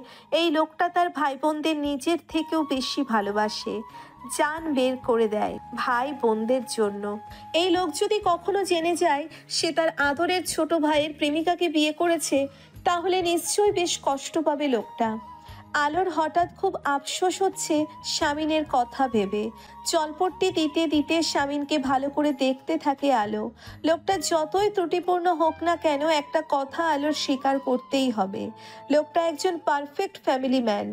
এই লোকটা তার ভাই বোনদের নিজের থেকেও বেশি ভালোবাসে। জান বের করে দেয় ভাই বোনদের জন্য। এই লোক যদি কখনো জেনে যায় সে তার আদরের ছোট ভাইয়ের প্রেমিকাকে বিয়ে করেছে, তাহলে নিশ্চয়ই বেশ কষ্ট পাবে লোকটা। আলোর হঠাৎ খুব আফসোস হচ্ছে স্বামীনের কথা ভেবে। জলপট্টি দিতে দিতে শামিনকে ভালো করে দেখতে থাকে আলো। লোকটা যতই ত্রুটিপূর্ণ হোক না কেন, একটা কথা আলোর স্বীকার করতেই হবে, লোকটা একজন পারফেক্ট ফ্যামিলি ম্যান।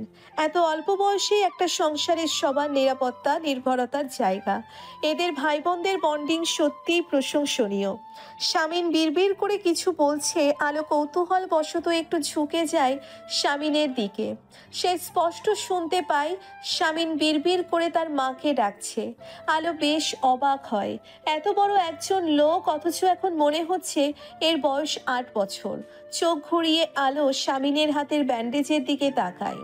এত অল্প বয়সেই একটা সংসারের সবার নিরাপত্তা নির্ভরতার জায়গা। এদের ভাই বোনদের বন্ডিং সত্যিই প্রশংসনীয়। শামিন বিড়বিড় করে কিছু বলছে, আলো কৌতূহল বশত একটু ঝুঁকে যায় শামিনের দিকে। সে স্পষ্ট শুনতে পায় শামিন বিড়বিড় করে তার মাকে ডাকছে। আলো বেশ অবাক হয়, এত বড় একজন লোক অথচ এখন মনে হচ্ছে এর বয়স 8 বছর। চোখ ঘুরিয়ে আলো শামিনের হাতের ব্যান্ডেজের দিকে তাকায়।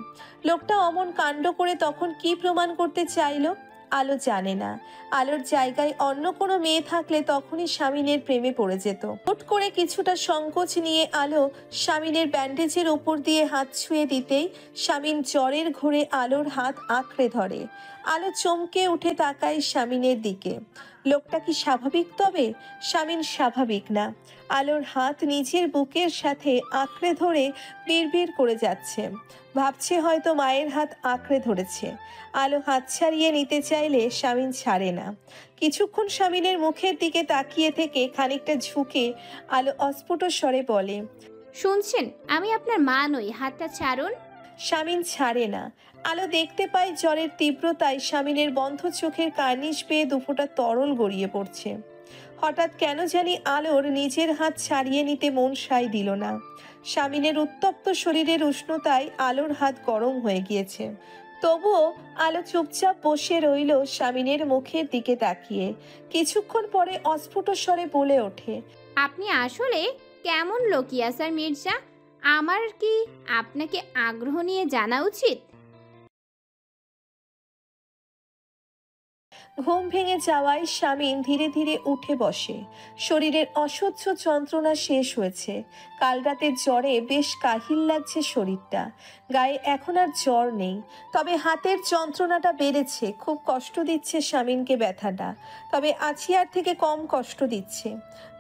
লোকটা অমন কাণ্ড করে তখন কি প্রমাণ করতে চাইলো আলো জানে না। আলোর জায়গায় অন্য কোনো মেয়ে থাকলে তখনই শামিনের প্রেমে পড়ে যেত। হুট করে কিছুটা সংকোচ নিয়ে আলো শামিনের ব্যান্ডেজের উপর দিয়ে হাত ছুঁয়ে দিতেই শামিন জ্বরের ঘোরে আলোর হাত আঁকড়ে ধরে। আলো চমকে উঠে তাকায় শামিনের দিকে। লোকটা কি স্বাভাবিক? তবে শামিন স্বাভাবিক না। আলোর হাত নিজের বুকের সাথে আঁকড়ে ধরে বিড়বিড় করে যাচ্ছে, ভাবছে হয়তো মায়ের হাত আঁকড়ে ধরেছে। আলো হাত ছাড়িয়ে নিতে চাইলে শামিন ছাড়ে না। কিছুক্ষণ শামিনের মুখের দিকে তাকিয়ে থেকে খানিকটা ঝুঁকে আলো অস্ফুট স্বরে বলে, শুনছেন, আমি আপনার মা নই, হাতটা ছাড়ুন। শামিন ছাড়ে না। আলো দেখতে পায় জ্বরের তীব্রতায় শামিনের বন্ধ চোখের কার্নিশ পেয়ে দুফোঁটা তরল গড়িয়ে পড়ছে। হঠাৎ কেন জানি আলোর নিজের হাত ছাড়িয়ে নিতে মন সায় দিল না। শামিনের উত্তপ্ত শরীরের উষ্ণতায় আলোর হাত গরম হয়ে গিয়েছে। তবুও আলো চুপচাপ বসে রইল শামিনের মুখের দিকে তাকিয়ে। কিছুক্ষণ পরে অস্ফুট স্বরে বলে ওঠে, আপনি আসলে কেমন লোক ইয়াসার মির্জা? আমার কি আপনাকে আগ্রহ নিয়ে জানা উচিত? ঘুম ভেঙে যাওয়ায় শামিন ধীরে ধীরে উঠে বসে। শরীরের অসহ্য যন্ত্রণা শেষ হয়েছে। কাল রাতের জ্বরে বেশ কাহিল লাগছে শরীরটা। গায়ে এখন আর জ্বর নেই, তবে হাতের যন্ত্রণাটা বেড়েছে। খুব কষ্ট দিচ্ছে শামিনকে ব্যথাটা, তবে আছিয়ার থেকে কম কষ্ট দিচ্ছে।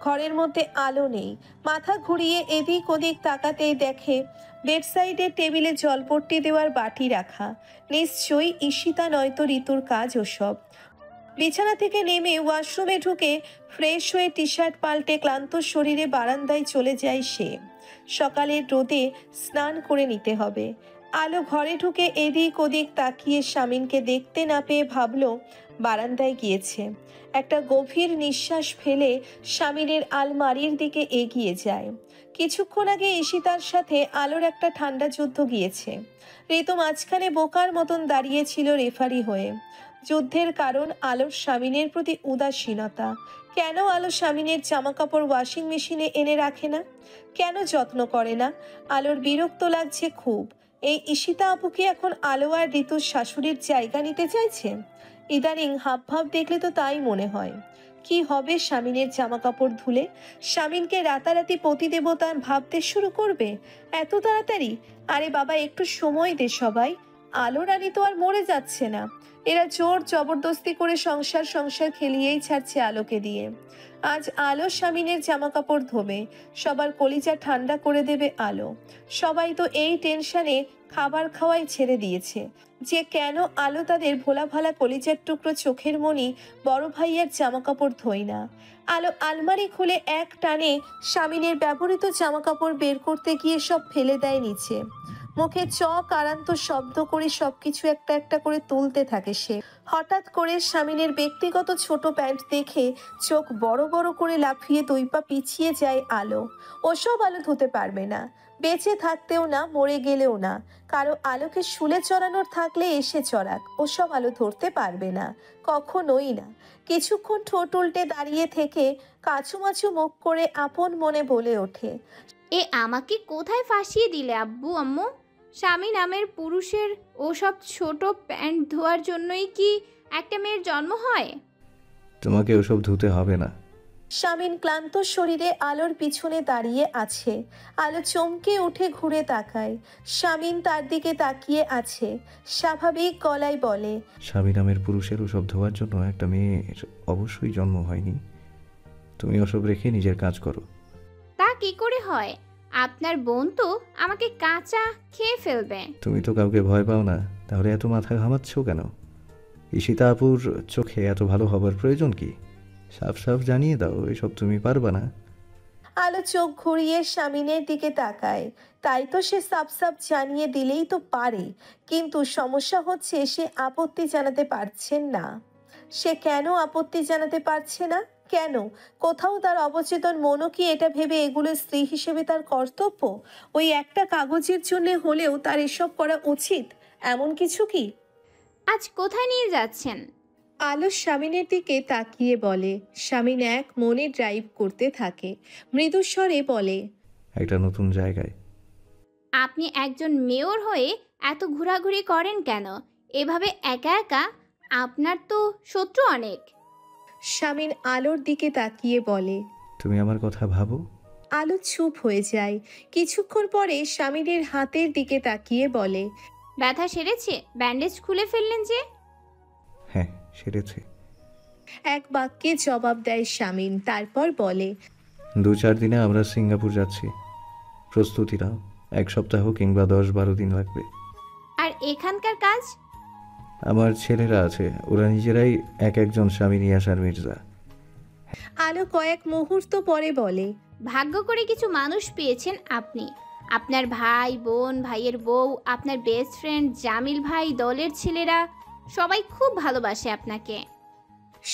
ঘরের মধ্যে আলো নেই। মাথা ঘুরিয়ে এদিক ওদিক তাকাতেই দেখে বেডসাইডের টেবিলে জলপট্টি দেওয়ার বাটি রাখা। নিশ্চয়ই ঈশিতা নয়তো ঋতুর কাজ ওসব। বিছানা থেকে নেমে ওয়াশরুমে ঢুকে ফ্রেশ হয়ে টি শার্ট পাল্টে ক্লান্ত শরীরে বারান্দায় চলে যায় সে। সকালের রোদে স্নান করে নিতে হবে। আলো ঘরে ঢুকে এদিক ওদিক তাকিয়ে শামিনকে দেখতে না পেয়ে ভাবল বারান্দায় গিয়েছে। একটা গভীর নিঃশ্বাস ফেলে শামিনের আলমারির দিকে এগিয়ে যায়। কিছুক্ষণ আগে ঈশিতার সাথে আলোর একটা ঠান্ডা যুদ্ধ গিয়েছে। ঋতু মাঝখানে বোকার মতন দাঁড়িয়েছিল রেফারি হয়ে। যুদ্ধের কারণ আলোর শামিনের প্রতি উদাসীনতা। কেন আলো শামিনের জামা কাপড় ওয়াশিং মেশিনে এনে রাখে না? কেন যত্ন করে না? আলোর বিরক্ত লাগছে খুব। এই ঈশিতা আপুকে এখন আলো আর ঋতুর শাশুড়ির জায়গা নিতে চাইছে। ইদানিং হাবভাব দেখলে তো তাই মনে হয়। কি হবে শামিনের জামা কাপড় ধুলে? শামিনকে রাতারাতি পতিদেবতা ভাবতে শুরু করবে এত তাড়াতাড়ি? আরে বাবা, একটু সময় দে সবাই। আলো রানী তো আর মরে যাচ্ছে না। এরা জোর জবরদস্তি করে সংসার খেলিয়েই ছাড়ছে আলোকে দিয়ে। আজ আলো শামিনের জামা কাপড় ধোবে, সবার কলিজা ঠান্ডা করে দেবে আলো। সবাই তো এই টেনশনে খাবার খাওয়াই ছেড়ে দিয়েছে যে কেন আলো তাদের ভোলা ভালা কলিজার টুকরো চোখের মনি বড় ভাইয়ের জামা কাপড় ধোয় না। আলো আলমারি খুলে এক টানে শামিনের ব্যবহৃত জামা কাপড় বের করতে গিয়ে সব ফেলে দেয় নিচে। মুখে আরান্ত শব্দ করে সবকিছু একটা একটা করে তুলতে থাকে সে। হঠাৎ করে শামিনের ব্যক্তিগত ছোট প্যান্ট দেখে চোখ বড় বড় করে লাফিয়ে 2 পা পিছিয়ে যায় আলো। ওসব আলো ধুতে পারবে না, বেঁচে থাকতেও না, মরে গেলেও না। কারো আলোকে শুলে চড়ানোর থাকলে এসে চড়াক, ওসব আলো ধরতে পারবে না, কখনোই না। কিছুক্ষণ ঠোঁট উল্টে দাঁড়িয়ে থেকে কাছুমাছু মুখ করে আপন মনে বলে ওঠে, এ আমাকে কোথায় ফাঁসিয়ে দিলে আব্বু আম্মু? স্বামী নামের পুরুষের ওসব ছোট প্যান্ট ধোয়ার জন্যই কি একটা মেয়ের জন্ম হয়? তোমাকে ওসব ধুতে হবে না। শামিন ক্লান্ত শরীরে আলোর পিছনে দাঁড়িয়ে আছে। আলো চমকে উঠে ঘুরে তাকায়। শামিন তার দিকে তাকিয়ে আছে। স্বাভাবিক গলায় বলে, স্বামী নামের পুরুষের ওসব ধোয়ার জন্য একটা মেয়ের অবশ্যই জন্ম হয়নি। তুমি ওসব রেখে নিজের কাজ করো। তা কি করে হয়? আপনার বোন তো আমাকে কাঁচা খেয়ে ফেলবে। তুমি তো কাউকে ভয় পাও না, তাহলে এত মাথা ঘামাচ্ছ কেন? ঈশিতা আপুর চোখে এত ভালো হবার প্রয়োজন কি? সাফ সাফ জানিয়ে দাও এসব তুমি পারবা না। আলো চোখ ঘুরিয়ে স্বামীনের দিকে তাকায়। তাই তো সে সাপ সাপ জানিয়ে দিলেই তো পারে, কিন্তু সমস্যা হচ্ছে সে আপত্তি জানাতে পারছেন না। সে কেন আপত্তি জানাতে পারছে না? কেন? কোথাও তার অবচেতন মনও কি এটা ভেবে এগুলো স্ত্রী হিসেবে তার কর্তব্য? ওই একটা কাগজের জন্য হলেও তার এসব করা উচিত, এমন কিছু কি? আজ কোথায় নিয়ে যাচ্ছেন? আলো স্বামীনের দিকে তাকিয়ে বলে। স্বামীন এক মনে ড্রাইভ করতে থাকে, মৃদুস্বরে বলে, একটা নতুন জায়গায়। আপনি একজন মেয়র হয়ে এত ঘোরাঘুরি করেন কেন এভাবে একা একা? আপনার তো শত্রু অনেক। স্বামীন আলোর দিকে তাকিয়ে বলে। তুমি আমার কথা ভাবো। আলো চুপ হয়ে যায়। কিছুক্ষণ পরে স্বামীনের হাতের দিকে তাকিয়ে বলে, ব্যথা সেরেছে? ব্যান্ডেজ খুলে ফেললেন যে? হ্যাঁ, সেরেছে। এক বাক্যে জবাব দেয় স্বামীন, তারপর বলে, 2-4 দিনে আমরা সিঙ্গাপুর যাচ্ছি। প্রস্তুতি নাও, 1 সপ্তাহ কিংবা 10-12 দিন লাগবে। আর এখানকার কাজ? আমার ছেলেরা আছে, ওরা নিজেরাই একজন স্বামী আসার মির্জা। আলো কয়েক মুহূর্ত পরে বলে, ভাগ্য করে কিছু মানুষ পেয়েছেন আপনি। আপনার ভাই বোন, ভাইয়ের বউ, আপনার বেস্ট ফ্রেন্ড জামিল ভাই, দলের ছেলেরা সবাই খুব ভালোবাসে আপনাকে।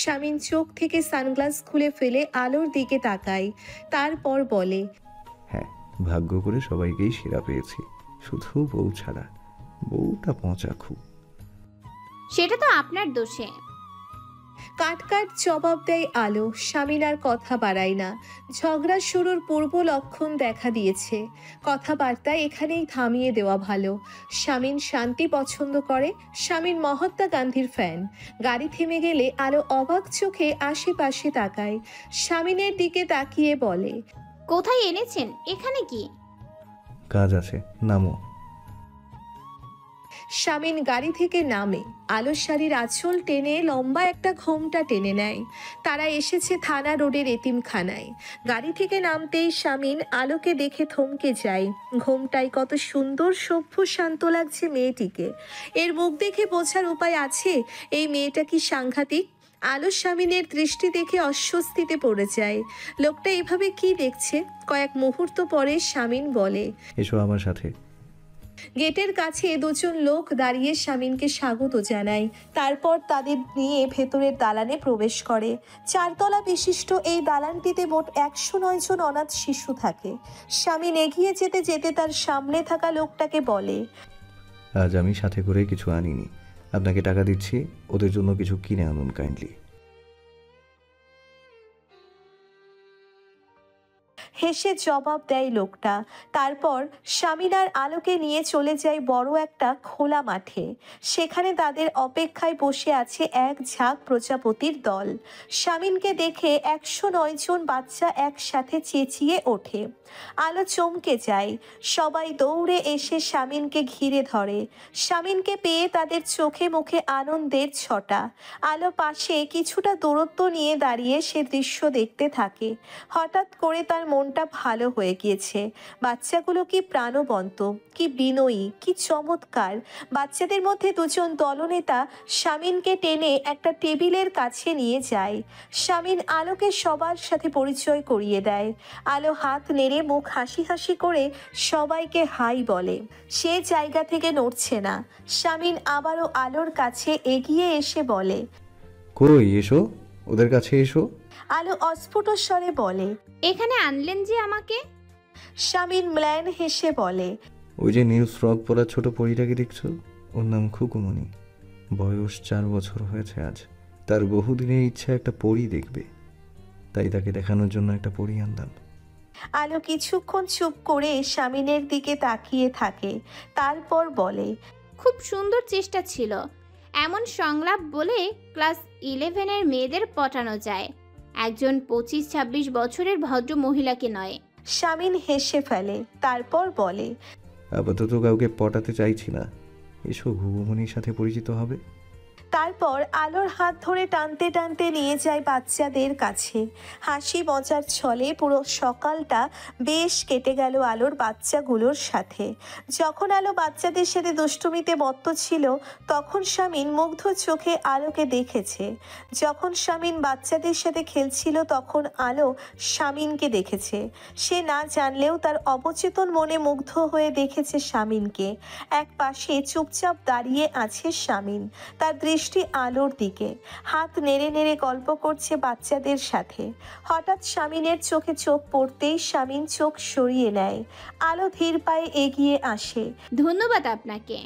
স্বামীন চোখ থেকে সানগ্লাস খুলে ফেলে আলোর দিকে তাকায়, তারপর বলে, হ্যাঁ, ভাগ্য করে সবাইকেই সেরা পেয়েছি, শুধু বউ ছাড়া। বউটা পচা খুব। সেটা তো আপনার দোষে। কাট কাট জবাব দেয় আলো। স্বামীন আর কথা বাড়ায় না। ঝগড়া শুরুর পূর্ব লক্ষণ দেখা দিয়েছে। কথাবার্তা এখানেই থামিয়ে দেওয়া ভালো। স্বামীন শান্তি পছন্দ করে। স্বামীন মহাত্মা গান্ধীর ফ্যান। গাড়ি থেমে গেলে আলো অবাক চোখে আশেপাশে তাকায়। স্বামীনের দিকে তাকিয়ে বলে, কোথায় এনেছেন? এখানে কি? কাজ আছে, নামো। স্বামীন গাড়ি থেকে নামে। আলো শাড়ির আঁচল টেনে লম্বা একটা ঘোমটা টেনে নেয়। তারা এসেছে থানা রোডের এতিমখানায়। গাড়ি থেকে নামতেই স্বামীন আলোকে দেখে থমকে যায়। ঘোমটায় কত সুন্দর, সভ্য, শান্ত লাগছে মেয়েটিকে। এর মুখ দেখে বোঝার উপায় আছে এই মেয়েটা কি সাংঘাতিক। আলো স্বামীনের দৃষ্টি দেখে অস্বস্তিতে পড়ে যায়। লোকটা এভাবে কি দেখছে? কয়েক মুহূর্ত পরে স্বামীন বলে, এসো আমার সাথে। গেটের কাছে 2 জন লোক দাঁড়িয়ে স্বামীনকে স্বাগত জানায়। তারপর তাদের নিয়ে ভেতরের দালানে প্রবেশ করে। 4 তলা বিশিষ্ট এই দালানটিতে মোট 109 জন অনাথ শিশু থাকে। স্বামীন এগিয়ে যেতে যেতে তার সামনে থাকা লোকটাকে বলে, আজ আমি সাথে করে কিছু আনিনি, আপনাকে টাকা দিচ্ছি, ওদের জন্য কিছু কিনে আনুন কাইন্ডলি। হেসে জবাব দেয় লোকটা। তারপর স্বামীন আর আলোকে নিয়ে চলে যায় বড় একটা খোলা মাঠে। সেখানে তাদের অপেক্ষায় বসে আছে এক ঝাঁক প্রজাপতির দল। স্বামীনকে দেখে 109 জন বাচ্চা একসাথে চেঁচিয়ে ওঠে। আলো চমকে যায়। সবাই দৌড়ে এসে স্বামীনকে ঘিরে ধরে। স্বামীনকে পেয়ে তাদের চোখে মুখে আনন্দের ছটা। আলো পাশে কিছুটা দূরত্ব নিয়ে দাঁড়িয়ে সে দৃশ্য দেখতে থাকে। হঠাৎ করে তার মনটা ভালো হয়ে গিয়েছে। বাচ্চাগুলো কি প্রাণবন্ত, কি বিনয়ী, কি চমৎকার। বাচ্চাদের মধ্যে 2 জন দলনেতা স্বামীনকে টেনে একটা টেবিলের কাছে নিয়ে যায়। স্বামীন আলোকে সবার সাথে পরিচয় করিয়ে দেয়। আলো হাত নেড়ে মুখ হাসি হাসি করে সবাইকে হাই বলে। সে জায়গা থেকে নড়ছে না। স্বামীন আবারও আলোর কাছে এগিয়ে এসে বলে, কই এসো, ওদের কাছে এসো। আলো অস্ফুট স্বরে বলে, এখানে আনলেন যে আমাকে? স্বামীন ম্লান হেসে বলে, ওই যে নীল ফ্রক পরা ছোট পরীটাকে দেখছো, ওর নাম খুকুমণি। বয়স 4 বছর হয়েছে আজ। তার বহুদিনের ইচ্ছা একটা পরী দেখবে, তাই তাকে দেখানোর জন্য একটা পরী আনলাম। আলো কিছুক্ষণ চুপ করে স্বামীনের দিকে তাকিয়ে থাকে, তারপর বলে, খুব সুন্দর চেষ্টা ছিল। এমন সংলাপ বলে ক্লাস 11-এর মেয়েদের পটানো যায়, একজন 25-26 বছরের ভদ্র মহিলাকে নয়। স্বামীন হেসে ফেলে, তারপর বলে, আপাতত কাউকে পটাতে চাইছি না, এসো ঘুঘুমণির সাথে পরিচিত হবে। তারপর আলোর হাত ধরে টানতে টানতে নিয়ে যায় বাচ্চাদের কাছে। হাসি মজার ছলে পুরো সকালটা বেশ কেটে গেল আলোর বাচ্চাগুলোর সাথে। যখন আলো বাচ্চাদের সাথে দুষ্টুমিতে মত্ত ছিল তখন শামিন মুগ্ধ চোখে আলোকে দেখেছে। যখন শামিন বাচ্চাদের সাথে খেলছিল তখন আলো শামিনকে দেখেছে। সে না জানলেও তার অবচেতন মনে মুগ্ধ হয়ে দেখেছে শামিনকে। এক পাশে চুপচাপ দাঁড়িয়ে আছে শামিন, তার দৃষ্টি আলোর দিকে, হাত নেড়ে নেড়ে গল্প করছে বাচ্চাদের সাথে। হঠাৎ শামিনের চোখে চোখ পড়তেই শামিন চোখ সরিয়ে নেয়। আলো ধীর পায়ে এগিয়ে আসে। ধন্যবাদ আপনাকে।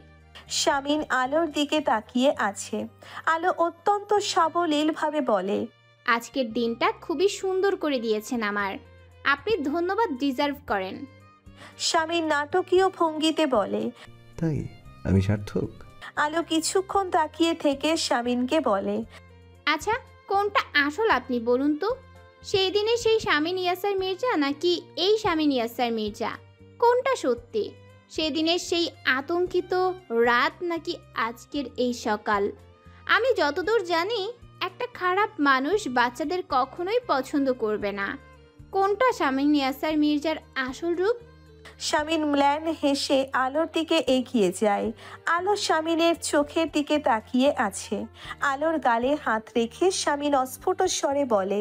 শামিন আলোর দিকে তাকিয়ে আছে। আলো অত্যন্ত সাবলীলভাবে বলে, আজকের দিনটা খুবই সুন্দর করে দিয়েছেন আমার, আপনি ধন্যবাদ ডিজার্ভ করেন। শামিন নাটকীয় ভঙ্গিতে বলে, তাই আমি সার্থক? আলো কিছুক্ষণ তাকিয়ে থেকে শামিনকে বলে, আচ্ছা কোনটা আসল আপনি বলুন তো, সেই দিনে সেই শামিন ইয়াসার মির্জা নাকি এই শামিন ইয়াসার মির্জা? কোনটা সত্যি, সেদিনের সেই আতঙ্কিত রাত নাকি আজকের এই সকাল? আমি যতদূর জানি একটা খারাপ মানুষ বাচ্চাদের কখনোই পছন্দ করবে না। কোনটা শামিন ইয়াসার মির্জার আসল রূপ? শামিন ম্লান হেসে আলোর দিকে এগিয়ে যায়। আলো শামিনের চোখের দিকে তাকিয়ে আছে। আলোর গালে হাত রেখে শামিন অস্ফুট স্বরে বলে,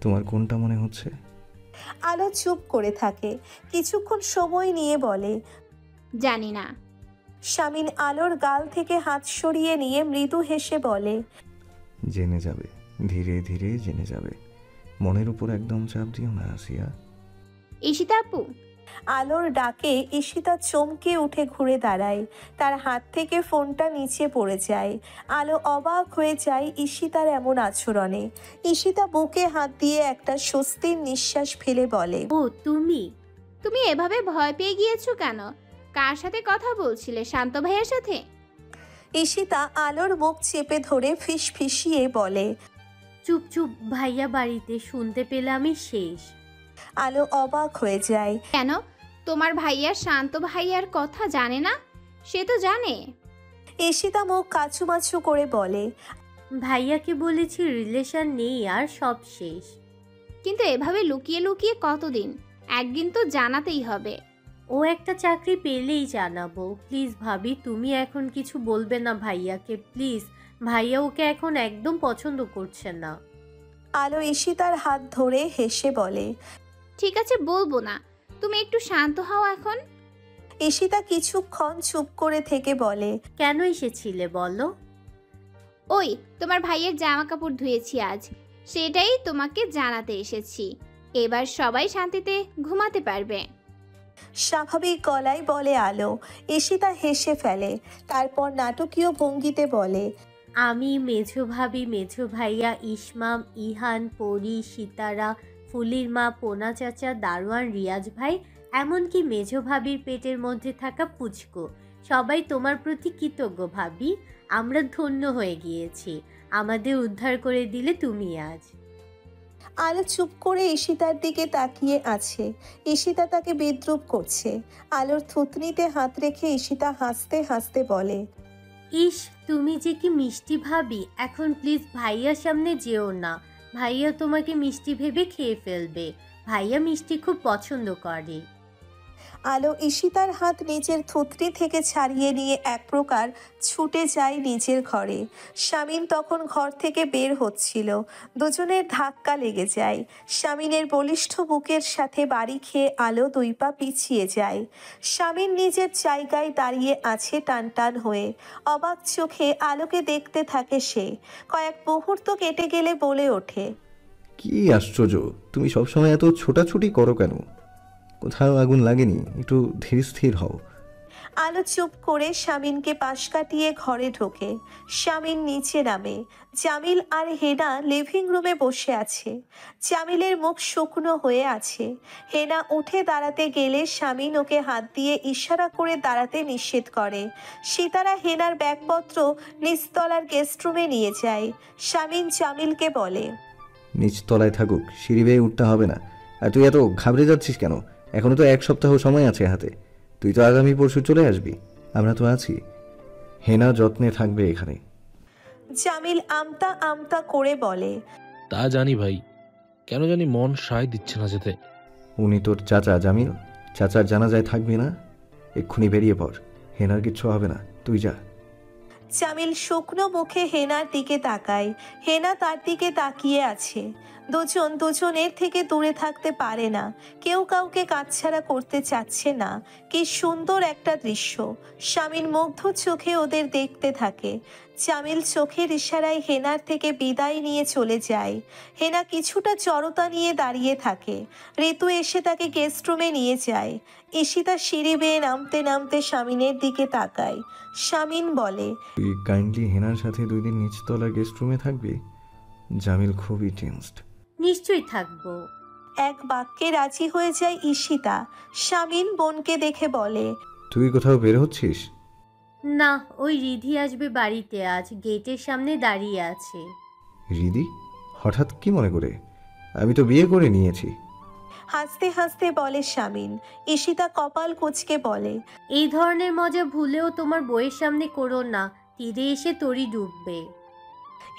তোমার কোনটা মনে হচ্ছে? আলো চুপ করে থাকে। কিছুক্ষণ সময় নিয়ে বলে, জানি না। শামিন আলোর গাল থেকে হাত সরিয়ে নিয়ে মৃদু হেসে বলে, জেনে যাবে, ধীরে ধীরে জেনে যাবে। মনের উপর একদম চাপ দিও না আসিয়া। ঈশিতা আপু। আলোর ডাকে ঈশিতা চমকে উঠে ঘুরে দাঁড়ায়। তার হাত থেকে ফোনটা নিচে পড়ে যায়। আলো অবাক হয়ে যায় ঈশিতার এমন আচরণে। ঈশিতা বুকে হাত দিয়ে একটা স্বস্তির নিঃশ্বাস ফেলে বলে, ও তুমি? তুমি এভাবে ভয় পেয়ে গিয়েছো কেন? কার সাথে কথা বলছিলে? শান্ত ভাইয়ের সাথে? ঈশিতা আলোর মুখ চেপে ধরে ফিসফিসিয়ে বলে, চুপ চুপ, ভাইয়া বাড়িতে, শুনতে পেলে আমি শেষ। আলো অবাক হয়ে যায়। কেন? তোমার ভাইয়া শান্ত ভাইয়ার কথা জানে না? সে তো জানে। ঈশিতা মুখ কাচুমাচু করে বলে, ভাইয়াকে বলেছি রিলেশন নেই আর সব শেষ। কিন্তু এভাবে লুকিয়ে লুকিয়ে কতদিন? একদিন তো জানাতেই হবে। ও একটা চাকরি পেলেই জানাবো। প্লিজ ভাবি, তুমি এখন কিছু বলবে না ভাইয়াকে, প্লিজ। ভাইয়া ওকে এখন একদম পছন্দ করছে না। আলো ঈশিতার হাত ধরে হেসে বলে, ঠিক আছে বলবো না, তুমি একটু শান্ত হও এখন। ঈশিতা কিছুক্ষণ চুপ করে থেকে বলে, কেন এসেছিলে বলো? ওই তোমার ভাইয়ের জামা কাপড় ধুয়েছি আজ, সেটাই তোমাকে জানাতে এসেছি। এবার সবাই শান্তিতে ঘুমাতে পারবে। স্বাভাবিক গলায় বলে আলো। ঈশিতা হেসে ফেলে। তারপর নাটকীয় ভঙ্গিতে বলে, আমি, মেঝো ভাবি, মেঝো ভাইয়া, ইসমাম, ইহান, পরি, সিতারা, ফুলির মা, পোনা চাচা, দারোয়ান, রিয়াজ ভাই, এমনকি মেঝো ভাবির পেটের মধ্যে থাকা পুচকু, সবাই তোমার প্রতি কৃতজ্ঞ ভাবি। আমরা ধন্য হয়ে গিয়েছি, আমাদের উদ্ধার করে দিলে তুমি আজ। আলো চুপ করে ঈশিতার দিকে তাকিয়ে আছে। ঈশিতা তাকে বিদ্রূপ করছে। আলোর থুতনিতে হাত রেখে ঈশিতা হাসতে হাসতে বলে, ইস, তুমি যে কি মিষ্টি ভাবি। এখন প্লিজ ভাইয়ার সামনে যেও না, ভাইয়া তোমাকে মিষ্টি ভেবে খেয়ে ফেলবে। ভাইয়া মিষ্টি খুব পছন্দ করে। আলো ঈশিতার হাত নিজের থুতনি থেকে ছাড়িয়ে নিয়ে এক প্রকার ছুটে যায় নিজের ঘরে। শামিন তখন ঘর থেকে বের হচ্ছিল। দুজনের ধাক্কা লেগে যায়। শামিনের বলিষ্ঠ বুকের সাথে বাড়ি খেয়ে আলো 2 পা পিছিয়ে যায়। শামিন নিজের জায়গায় দাঁড়িয়ে আছে টান টান হয়ে। অবাক চোখে আলোকে দেখতে থাকে সে। কয়েক মুহূর্ত কেটে গেলে বলে ওঠে, কি আশ্চর্য, তুমি সবসময় এত ছোটাছুটি করো কেন? কোথাও আগুন লাগেনি? একটু ধীর স্থির হও। আলো চুপ করে শামিনকে পাশ কাটিয়ে ঘরে ঢোকে। শামিন নিচে নামে। জামিল আর হেনা লিভিং রুমে বসে আছে। জামিলের মুখ শুকনো হয়ে আছে। হেনা উঠে দাঁড়াতে গেলে শামিন ওকে হাত দিয়ে ইশারা করে দাঁড়াতে নিষেধ করে। সিতারা হেনার ব্যাগপত্র নিচতলার গেস্ট রুমে নিয়ে যায়। শামিন জামিলকে বলে, নিচতলায় থাকুক, সিঁড়ি বেয়ে উঠতে হবে না। আর তুই এত ঘাবড়ে যাচ্ছিস কেন? এখনো তো 1 সপ্তাহ সময় আছে হাতে। তুই তো আগামী পরশু চলে আসবি, আমরা তো আছি। হেনা যত্নে থাকবে এখানে। জামিল আমতা আমতা করে বলে, তা জানি ভাই, কেন জানি মন সায় দিচ্ছে না যেতে। উনি তোর চাচা জামিল, চাচার জানাজায় থাকবি না? এক্ষুনি বেরিয়ে পড়, হেনার কিচ্ছু হবে না, তুই যা। জামিল শুকনো মুখে হেনার দিকে তাকায়। হেনা তার দিকে তাকিয়ে আছে। দুজন দুজনের থেকে দূরে থাকতে পারে না, কেউ কাউকে কাছছাড়া করতে চাচ্ছে না। কি সুন্দর একটা দৃশ্য। স্বামীর মুগ্ধ চোখে ওদের দেখতে থাকে। জামিল চোখের ইশারায় হেনার থেকে বিদায় নিয়ে চলে যায়। হেনা কিছুটা জড়তা নিয়ে দাঁড়িয়ে থাকে। ঋতু এসে তাকে গেস্ট রুমে নিয়ে যায়। ঈশিতা সিঁড়ি বেয়ে নামতে নামতে স্বামীনের দিকে তাকায়। স্বামীন বলে, তুই কাইন্ডলি হেনার সাথে 2 দিন নিচতলা গেস্ট রুমে থাকবি? জামিল খুবই টেন্সড। নিশ্চয়ই থাকবো। এক বাক্যে রাজি হয়ে যায় ঈশিতা। স্বামীন বোনকে দেখে বলে, তুই কোথাও বের হচ্ছিস? না, ওই রিধি আসবে বাড়িতে, আজ গেটের সামনে দাঁড়িয়ে আছে। রিদি? হঠাৎ কি মনে করে? আমি তো বিয়ে করে নিয়েছি। হাসতে হাসতে বলে স্বামীন। ঈশিতা কপাল কুঁচকে বলে, এই ধরনের মজা ভুলেও তোমার বইয়ের সামনে করো না, তীরে এসে তরি ডুববে।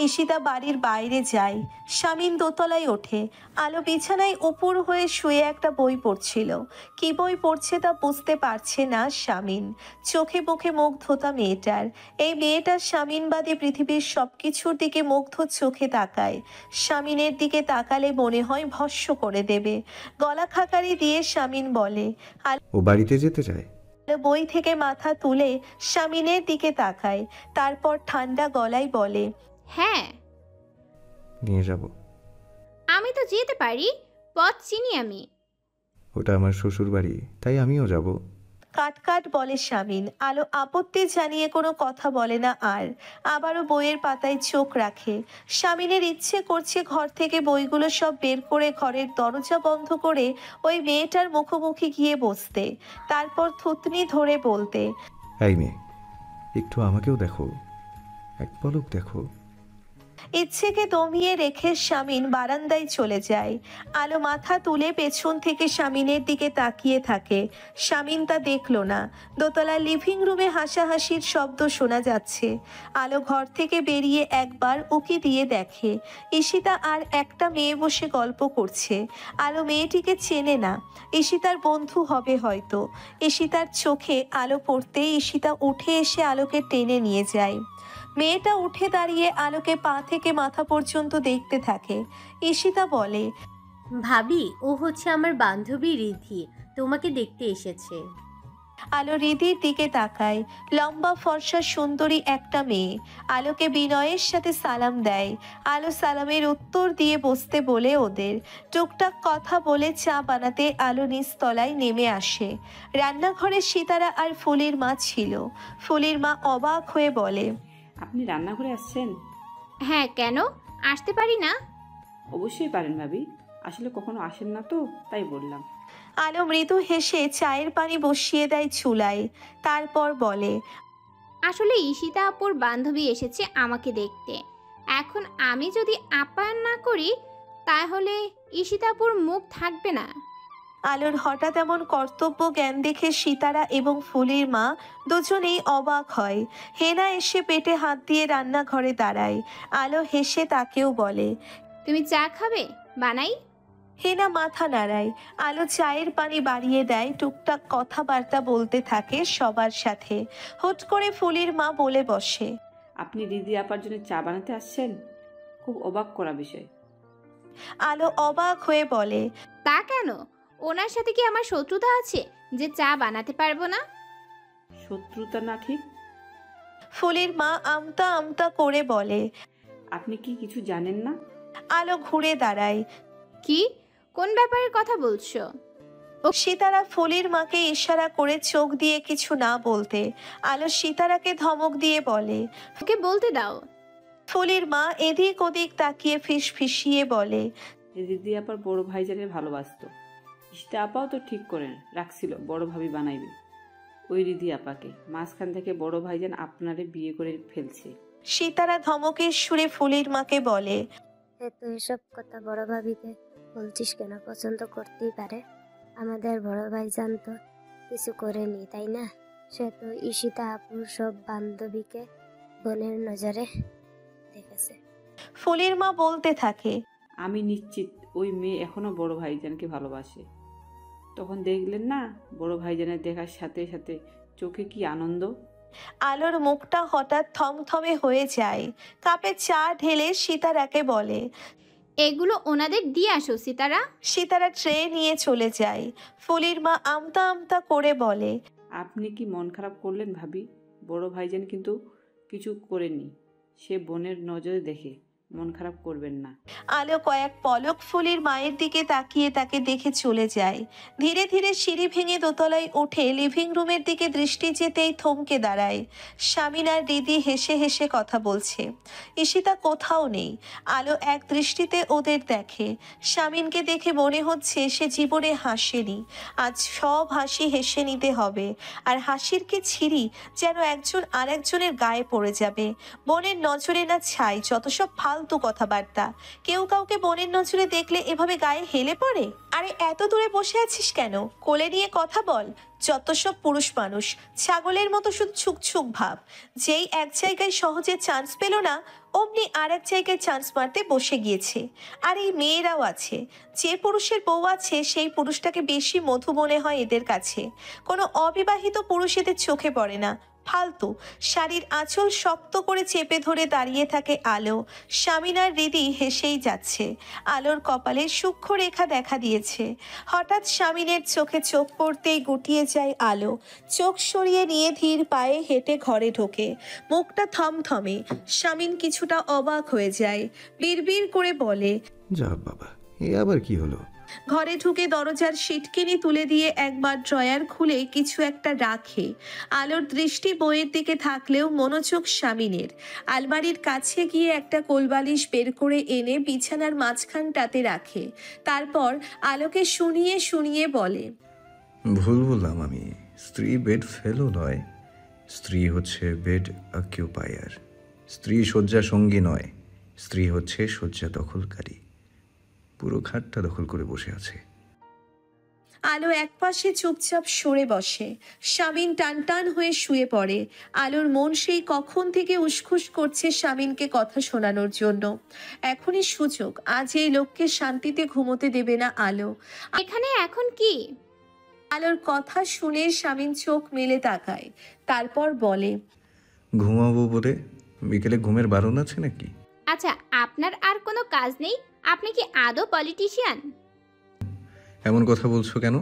ঈশিতা বাড়ির বাইরে যায়। স্বামীন দোতলায় ওঠে। আলো বিছানায় উপর হয়ে শুয়ে একটা বই পড়ছিল। কি বই পড়ছে তা বুঝতে পারছে না স্বামীন। চোখে মুখে মুগ্ধতা মেয়েটার। এই মেয়েটার স্বামীন বাদে পৃথিবীর সবকিছুর দিকে মুগ্ধ চোখে তাকায়। স্বামীনের দিকে তাকালে মনে হয় ভস্ম করে দেবে। গলা খাকারি দিয়ে স্বামীন বলে, ও বাড়িতে যেতে চায়। আলো বই থেকে মাথা তুলে স্বামীনের দিকে তাকায়। তারপর ঠান্ডা গলায় বলে, হ্যাঁ, নিয়ে যাব। আমি তো যেতে পারি, পথ চিনি আমি। ওটা আমার শ্বশুর বাড়ি, তাই আমিও যাব। কাট কাট বলে স্বামীন। আলো আপত্তি জানিয়ে কোনো কথা বলে না আর। আবারও বইয়ের পাতায় চোখ রাখে। স্বামীনের ইচ্ছে করছে ঘর থেকে বইগুলো সব বের করে ঘরের দরজা বন্ধ করে ওই মেয়েটার মুখোমুখি গিয়ে বসতে। তারপর থুতনি ধরে বলতে, এই মেয়ে, একটু আমাকেও দেখো, এক পলক দেখো। ইচ্ছেকে দমিয়ে রেখে স্বামীন বারান্দায় চলে যায়। আলো মাথা তুলে পেছন থেকে স্বামীনের দিকে তাকিয়ে থাকে। স্বামীন তা দেখল না। দোতলার লিভিং রুমে হাসাহাসির শব্দ শোনা যাচ্ছে। আলো ঘর থেকে বেরিয়ে একবার উকি দিয়ে দেখে ঈশিতা আর একটা মেয়ে বসে গল্প করছে। আলো মেয়েটিকে চেনে না, ঈশিতার বন্ধু হবে হয়তো। ঈশিতার চোখে আলো পড়তেই ঈশিতা উঠে এসে আলোকে টেনে নিয়ে যায়। মেয়েটা উঠে দাঁড়িয়ে আলোকে পা থেকে মাথা পর্যন্ত দেখতে থাকে। ঈশিতা বলে, ভাবি, ও হচ্ছে আমার বান্ধবী রিধি, তোমাকে দেখতে এসেছে। আলো রিধির দিকে তাকায়। লম্বা ফর্সা সুন্দরী একটা মেয়ে। আলোকে বিনয়ের সাথে সালাম দেয়। আলো সালামের উত্তর দিয়ে বসতে বলে ওদের। টুকটাক কথা বলে চা বানাতে আলো নিচতলায় নেমে আসে। রান্নাঘরে সিতারা আর ফুলির মা ছিল। ফুলির মা অবাক হয়ে বলে, আপনি রান্নাঘরে আসছেন? হ্যাঁ, কেন আসতে পারি না? অবশ্যই পারেন ভাবি, আসলে কখনো আসেন না তো, তাই বললাম। আলো মৃদু হেসে চায়ের পানি বসিয়ে দেয় চুলায়। তারপর বলে, আসলে ঈশিতা আপুর বান্ধবী এসেছে আমাকে দেখতে। এখন আমি যদি আপ্যায়ন না করি তাহলে ঈশিতা আপুর মুখ থাকবে না। আলোর হঠাৎ এমন কর্তব্য জ্ঞান দেখে সিতারা এবং ফুলির মা দুজনেই অবাক হয়। হেনা এসে পেটে হাত দিয়ে রান্নাঘরে দাঁড়ায়। আলো হেসে তাকেও বলে, তুমি চা খাবে? বানাই? হেনা মাথা নাড়ায়। আলো চায়ের পানি বাড়িয়ে দেয়। টুকটাক কথাবার্তা বলতে থাকে সবার সাথে। হুট করে ফুলির মা বলে বসে, আপনি রিদি আপার জন্য চা বানাতে আসছেন? খুব অবাক করা বিষয়। আলো অবাক হয়ে বলে, তা কেন? ওনার সাথে কি আমার শত্রুতা আছে যে চা বানাতে পারবো না? শত্রুতা না ঠিক? ফুলির মা আমতা আমতা করে বলে, আপনি কি কিছু জানেন না? আলো ঘুরে দাঁড়ায়। কি? কোন ব্যাপারের কথা বলছো? সিতারা ফুলির মাকে ইশারা করে চোখ দিয়ে কিছু না বলতে। আলো সিতারাকে ধমক দিয়ে বলে, ওকে বলতে দাও। ফুলির মা এদিক ওদিক তাকিয়ে ফিস ফিসিয়ে বলে, রিদি আপার বড় ভাইজানের ভালোবাসতো। ইস্তা আপাও তো ঠিক করে রাখছিল বড় ভাবি বানাইবে ওই রিদি আপাকে। মাঝখান থেকে বড় ভাইজান আপনারে বিয়ে করে ফেলছে। সিতারা ধমকের সুরে ফুলির মাকে বলে, তুই এসব কথা বড় ভাবিকে বলছিস কেন? পছন্দ করতেই পারে। আমাদের বড় ভাইজান তো কিছু করেনি, তাই না? সে তো ঈশিতা আপুর সব বান্ধবীকে বোনের নজরে দেখেছে। ফুলির মা বলতে থাকে, আমি নিশ্চিত ওই মেয়ে এখনো বড় ভাইজানকে ভালোবাসে। তখন দেখলেন না বড় ভাইজানের দেখার সাথে সাথে চোখে কি আনন্দ। আলোর মুখটা হঠাৎ থমথমে হয়ে যায়। কাপে চা ঢেলে সিতারাকে বলে। এগুলো ওনাদের দিয়ে আসো সিতারা। সিতারা ট্রে নিয়ে চলে যায়। ফুলির মা আমতা আমতা করে বলে, আপনি কি মন খারাপ করলেন ভাবি? বড় ভাইজান কিন্তু কিছু করেনি, সে বোনের নজরে দেখে, মন খারাপ করবেন না। আলো কয়েক পলক ফুলির মায়ের দিকে তাকিয়ে তাকে দেখে চলে যায়। ধীরে ধীরে সিঁড়ি ভেঙে দোতলায় উঠে লিভিং রুমের দিকে দৃষ্টি যেতেই থমকে দাঁড়ায়। শামিন আর দিদি হেসে হেসে কথা বলছে। ঈশিতা কোথাও নেই। আলো এক দৃষ্টিতে ওদের দেখে। শামিনকে দেখে মনে হচ্ছে সে জীবনে হাসেনি। আজ সব হাসি হেসে নিতে হবে। আর হাসির কি ছিরি যেন একজন আর একজনের গায়ে পড়ে যাবে। বোনের নজরে না ছাই, যত সব ফালতু কথাবার্তা। কেউ কাউকে বোনের নজরে দেখলে এভাবে গায়ে হেলে পড়ে? আরে এত দূরে বসে আছিস কেন? কোলে নিয়ে কথা বল। যত সব পুরুষ মানুষ ছাগলের মতো শুধু ছুকছুক ভাব। যেই এক জায়গায় সহজে চান্স পেল না অমনি আর এক জায়গায় চান্স মারতে বসে গিয়েছে। আর এই মেয়েরাও আছে। যে পুরুষের বউ আছে সেই পুরুষটাকে বেশি মধু মনে হয় এদের কাছে। কোনো অবিবাহিত পুরুষ এদের চোখে পড়ে না। ফালতু। শাড়ির আঁচল শক্ত করে চেপে ধরে দাঁড়িয়ে থাকে আলো। শামিনার হৃদি হেসেই যাচ্ছে। আলোর কপালে সূক্ষ্ম রেখা দেখা দিয়েছে। হঠাৎ শামিনের চোখে চোখ পড়তেই গুটিয়ে যায় আলো। চোখ সরিয়ে নিয়ে ধীর পায়ে হেঁটে ঘরে ঢোকে। মুখটা থমথমে। শামিন কিছুটা অবাক হয়ে যায়। বিড়বিড় করে বলে, যা বাবা, এ আবার কি হলো? ঘরে ঢুকে দরজার সিটকিনি তুলে দিয়ে একবার ড্রয়ার খুলে কিছু একটা রাখে। আলোর দৃষ্টি বইয়ের দিকে থাকলেও মনোযোগ শামিনের। আলমারির কাছে গিয়ে একটা কোলবালিশ বের করে এনে বিছানার মাঝখানটাতে রাখে। তারপর আলোকে শুনিয়ে শুনিয়ে বলে, ভুল বললাম আমি। স্ত্রী বেড ফেলো নয়, স্ত্রী হচ্ছে বেড অকিউপায়ার। স্ত্রী শয্যা সঙ্গী নয়, স্ত্রী হচ্ছে শয্যা দখলকারী। পুরো খাটটা দখল করে বসে আছে। আলো একপাশে চুপচাপ সরে বসে। শামিন টান টান হয়ে শুয়ে পড়ে। আলোর মন সেই কখন থেকে উসখুস করছে শামিনকে কথা শোনানোর জন্য। এখনই সুযোগ। আজ এই লোককে শান্তিতে ঘুমোতে দেবে না আলো। এখানে এখন কি? আলোর কথা শুনে শামিন চোখ মেলে তাকায়। তারপর বলে, ঘুমাবো বলে? বিকেলে ঘুমের বারণ আছে নাকি? আচ্ছা, আপনার আর কোনো কাজ নেই? আপনি কি আদৌ পলিটিশিয়ান? এমন কথা বলছো কেন?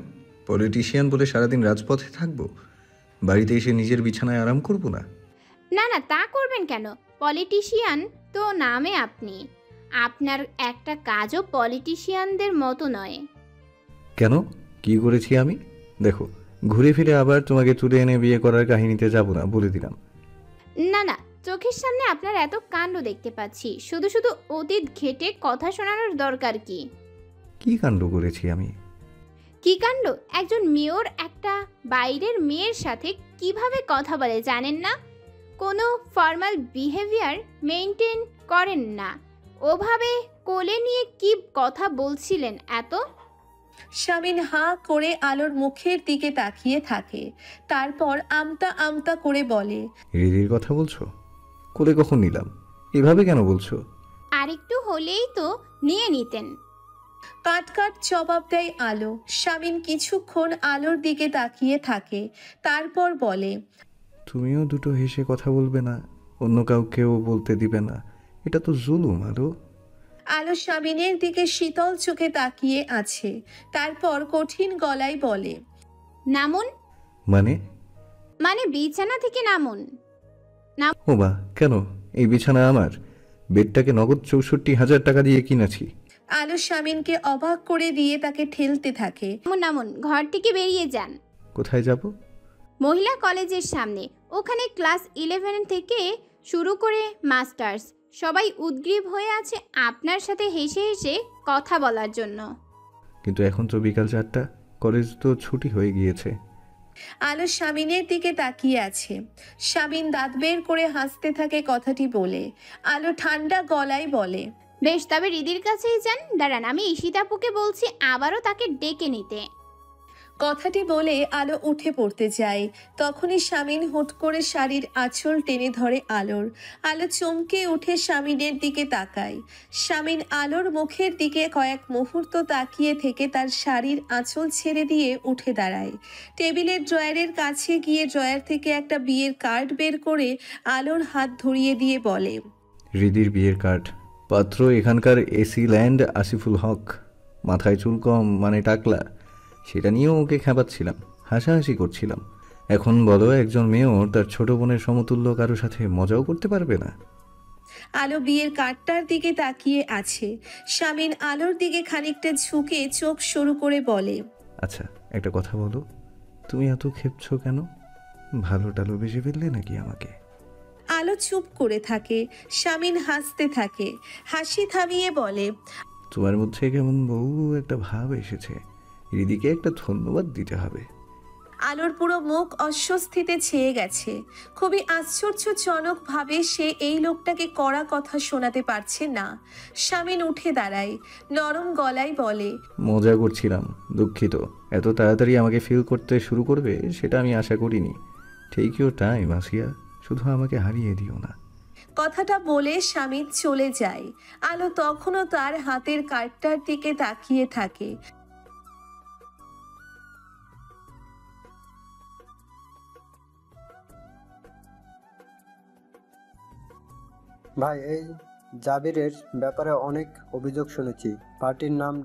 পলিটিশিয়ান বলে সারাদিন রাজপথে থাকবো? বাড়িতে এসে নিজের বিছানায় আরাম করবো না? না না, তা করবেন কেন? পলিটিশিয়ান তো নামে আপনি। আপনার একটা কাজও পলিটিশিয়ানদের মতো নয়। কেন? কি করেছি আমি? দেখো, ঘুরে ফিরে আবার তোমাকে তুলে এনে বিয়ে করার কাহিনীতে যাব না, বলে দিলাম। না না, চোখের সামনে আপনার এত কাণ্ড দেখতে পাচ্ছি। শুধু শুধু অতীত ঘেটে কথা শোনানোর দরকার কি? কি কাণ্ড করেছি আমি? কি কাণ্ড? একজন মেয়র একটা বাইরের মেয়ের সাথে কিভাবে কথা বলে জানেন না? কোনো ফর্মাল বিহেভিয়ার মেনটেন করেন না। ওভাবে কোলে নিয়ে কি কথা বলছিলেন এত? শামিন হাঁ করে আলোর মুখের দিকে তাকিয়ে থাকে। তারপর আমতা আমতা করে বলে, রিদির কথা বলছো? কোলে কখন নিলাম? এভাবে কেন বলছো? আরেকটু হলেই তো নিয়ে নিতেন। কাট কাট জবাব দেয় আলো। শামিন কিছুক্ষণ আলোর দিকে তাকিয়ে থাকে। তারপর বলে, তুমিও দুটো হেসে কথা বলবে না? অন্য কাউকেও বলতে দিবে না? এটা তো জুলুম আলো। আলো শামিনের দিকে শীতল চোখে তাকিয়ে আছে। তারপর কঠিন গলায় বলে, নামুন। মানে? মানে বিছানা থেকে নামুন। ও মা, কেন? এই বিছানা আমার। বেডটাকে নগদ ৬৪,০০০ টাকা দিয়ে কিনেছি। আলো শামিনকে অবাক করে দিয়ে তাকে ঠেলতে থাকে। নামুন নামুন, ঘর থেকে বেরিয়ে যান। কোথায় যাব? মহিলা কলেজের সামনে। ওখানে ক্লাস 11 থেকে শুরু করে মাস্টার্স সবাই উদ্গ্রীব হয়ে আছে আপনার সাথে হেসে হেসে কথা বলার জন্য। কিন্তু এখন তো বিকাল ৪টা, কলেজ তো ছুটি হয়ে গিয়েছে। আলো শামিনের দিকে তাকিয়ে আছে। শামিন দাঁত বের করে হাসতে থাকে কথাটি বলে। আলো ঠান্ডা গলায় বলে, বেশ, তবে রিদির কাছেই যান। দাঁড়ান, আমি ঈশিতাপুকে বলছি আবারও তাকে ডেকে নিতে। কথাটি বলে আলো উঠে পড়তে যায়। তখনই শামিন হুট করে শাড়ির আঁচল টেনে ধরে আলোর। আলো চমকে উঠে শামিনের দিকে তাকায়। শামিন আলোর মুখের দিকে কয়েক মুহূর্ত তাকিয়ে থেকে তার শাড়ির আঁচল ছেড়ে দিয়ে উঠে দাঁড়ায়। টেবিলের ড্রয়ারের কাছে গিয়ে ড্রয়ার থেকে একটা বিয়ের কার্ড বের করে আলোর হাত ধরিয়ে দিয়ে বলে, হৃদির বিয়ের কার্ড। পাত্র এখানকার এসি ল্যান্ড আসিফুল হক। মাথায় চুল কম মানে টাকলা, সেটা নিয়েও ওকে খেপাচ্ছিলাম, হাসাহাসি করছিলাম। এখন বলো, একজন মেয়েও তার ছোট বোনের সমতুল্য কারো সাথে মজাও করতে পারবে না? আলো বিয়ের কার্ডটার দিকে তাকিয়ে আছে। শামিন আলোর দিকে খানিকটা ঝুঁকে চোখ সরু করে বলে, আচ্ছা একটা কথা বলো, তুমি এত খেপছো কেন? ভালো টালো বেশি ফেললে নাকি আমাকে? আলো চুপ করে থাকে। শামিন হাসতে থাকে। হাসি থামিয়ে বলে, তোমার মধ্যে কেমন বহু একটা ভাব এসেছে, হৃদিকে একটা ধন্যবাদ দিতে হবে। আলোর পুরো মুখ অস্বস্তিতে ছেয়ে গেছে। খুবই আশ্চর্যজনক ভাবে সে এই লোকটাকে কড়া কথা শোনাতে পারছে না। শামিন উঠে দাঁড়ায়, নরম গলায় বলে, মজা করছিলাম, দুঃখিত। এত তাড়াতাড়ি আমাকে ফিল করতে শুরু করবে সেটা আমি আশা করিনি। টেক ইউর টাইম আসিয়া, শুধু আমাকে হারিয়ে দিও না। কথাটা বলে শামিন চলে যায়। আলো তখনও তার হাতের কার্ডটার দিকে তাকিয়ে থাকে। ভাই, এই জাবিরের ব্যাপারে অনেক অভিযোগ শুনেছি। পার্টির নাম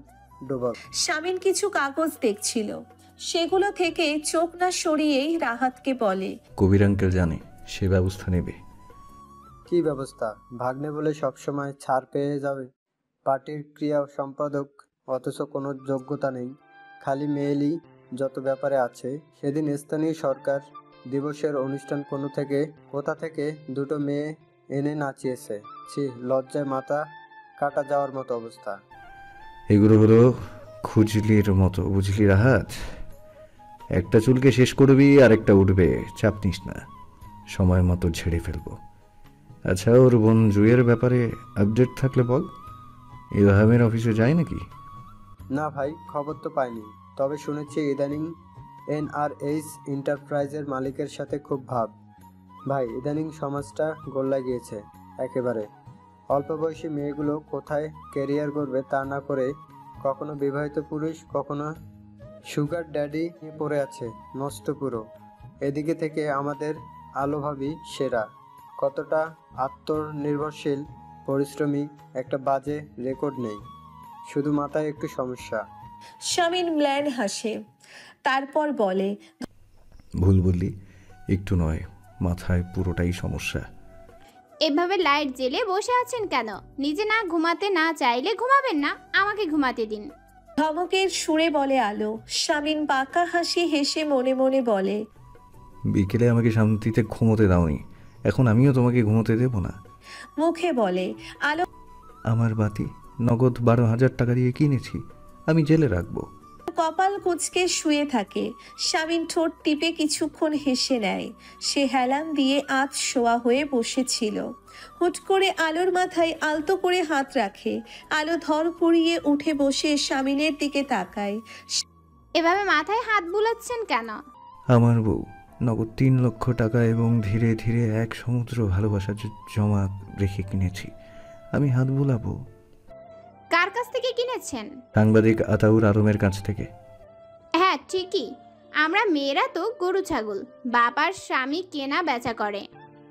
ডোবা। শামিন কিছু কাগজ দেখছিল, সেগুলো থেকে চোখ না সরিয়েই রাহাতকে বলে, কবির আঙ্কেল জানে, সে ব্যবস্থা নেবে। কি ব্যবস্থা? ভাগ্নে বলে সবসময় ছাড় পেয়ে যাবে? পার্টির ক্রিয়া সম্পাদক, অথচ কোনো যোগ্যতা নেই, খালি মেয়েলি যত ব্যাপারে আছে। সেদিন স্থানীয় সরকার দিবসের অনুষ্ঠান কোথা থেকে দুটো মেয়ে এনে নাচিয়েছে। ছি, লজ্জায় মাথা কাটা যাওয়ার মতো অবস্থা। এগুলো হলো খুজলির মতো, বুঝলি রাহাত? একটা চুলকে শেষ করবি আর একটা উঠবে, চাপ নিস না, সময় মতো ঝেড়ে ফেলবো। আচ্ছা, ওর বোন জুয়ের ব্যাপারে আপডেট থাকলে বল। ইলহামের অফিসে যায় নাকি? না ভাই, খবর তো পাইনি, তবে শুনেছি ইদানিং NRH এন্টারপ্রাইজের মালিকের সাথে খুব ভাব। ভাই, ইদানিং সমাজটা গোল্লা গিয়েছে একেবারে। অল্প বয়সী মেয়েগুলো কোথায় ক্যারিয়ার করবে তা না করে কখনো বিবাহিত পুরুষ, কখনো সুগার ড্যাডি নিয়ে পড়ে আছে, নষ্ট পুরো। এদিকে থেকে আমাদের আলো ভাবি সেরা, কতটা আত্মনির্ভরশীল, পরিশ্রমী, একটা বাজে রেকর্ড নেই, শুধু মাথায় একটু সমস্যা। শামিন ম্ল্যান হাসে, তারপর বলে, ভুল বললি, একটু নয়, মাথায় পুরোটাই সমস্যা। এভাবে লাইট জ্বেলে বসে আছেন কেন? নিজে না ঘুমাতে না চাইলে ঘুমাবেন না, আমাকে ঘুমাতে দিন। ধমকের সুরে বলে আলো। শামিন বাঁকা হাসি হেসে মনে মনে বলে, বিকেলে আমাকে শান্তিতে ঘুমোতে দাওনি, এখন আমিও তোমাকে ঘুমোতে দেব না। মুখে বলে, আলো আমার বাতি নগদ 12,000 টাকা দিয়ে কিনেছি, আমি জেলে রাখবো। কপাল কুঁচকে শুয়ে থাকে। শামিন ঠোঁট টিপে কিছুক্ষণ হেসে নেয়। সে হেলান দিয়ে আধ শোয়া হয়ে বসেছিল। হুট করে আলোর মাথায় আলতো করে হাত রাখে। আলো ধর পুড়িয়ে উঠে বসে শামিনের দিকে তাকায়। এভাবে মাথায় হাত বুলাচ্ছেন কেন? আমার বউ নগদ 3 লক্ষ টাকা এবং ধীরে ধীরে এক সমুদ্র ভালোবাসা জমা রেখে কিনেছি, আমি হাত বুলাবো? কার কাছ থেকে কিনেছেন? সাংবাদিক আতাউর আলমের কাছ থেকে। হ্যাঁ ঠিকই, আমরা মেয়েরা তো গরু ছাগল, বাবার স্বামী কেনা বেচা করে।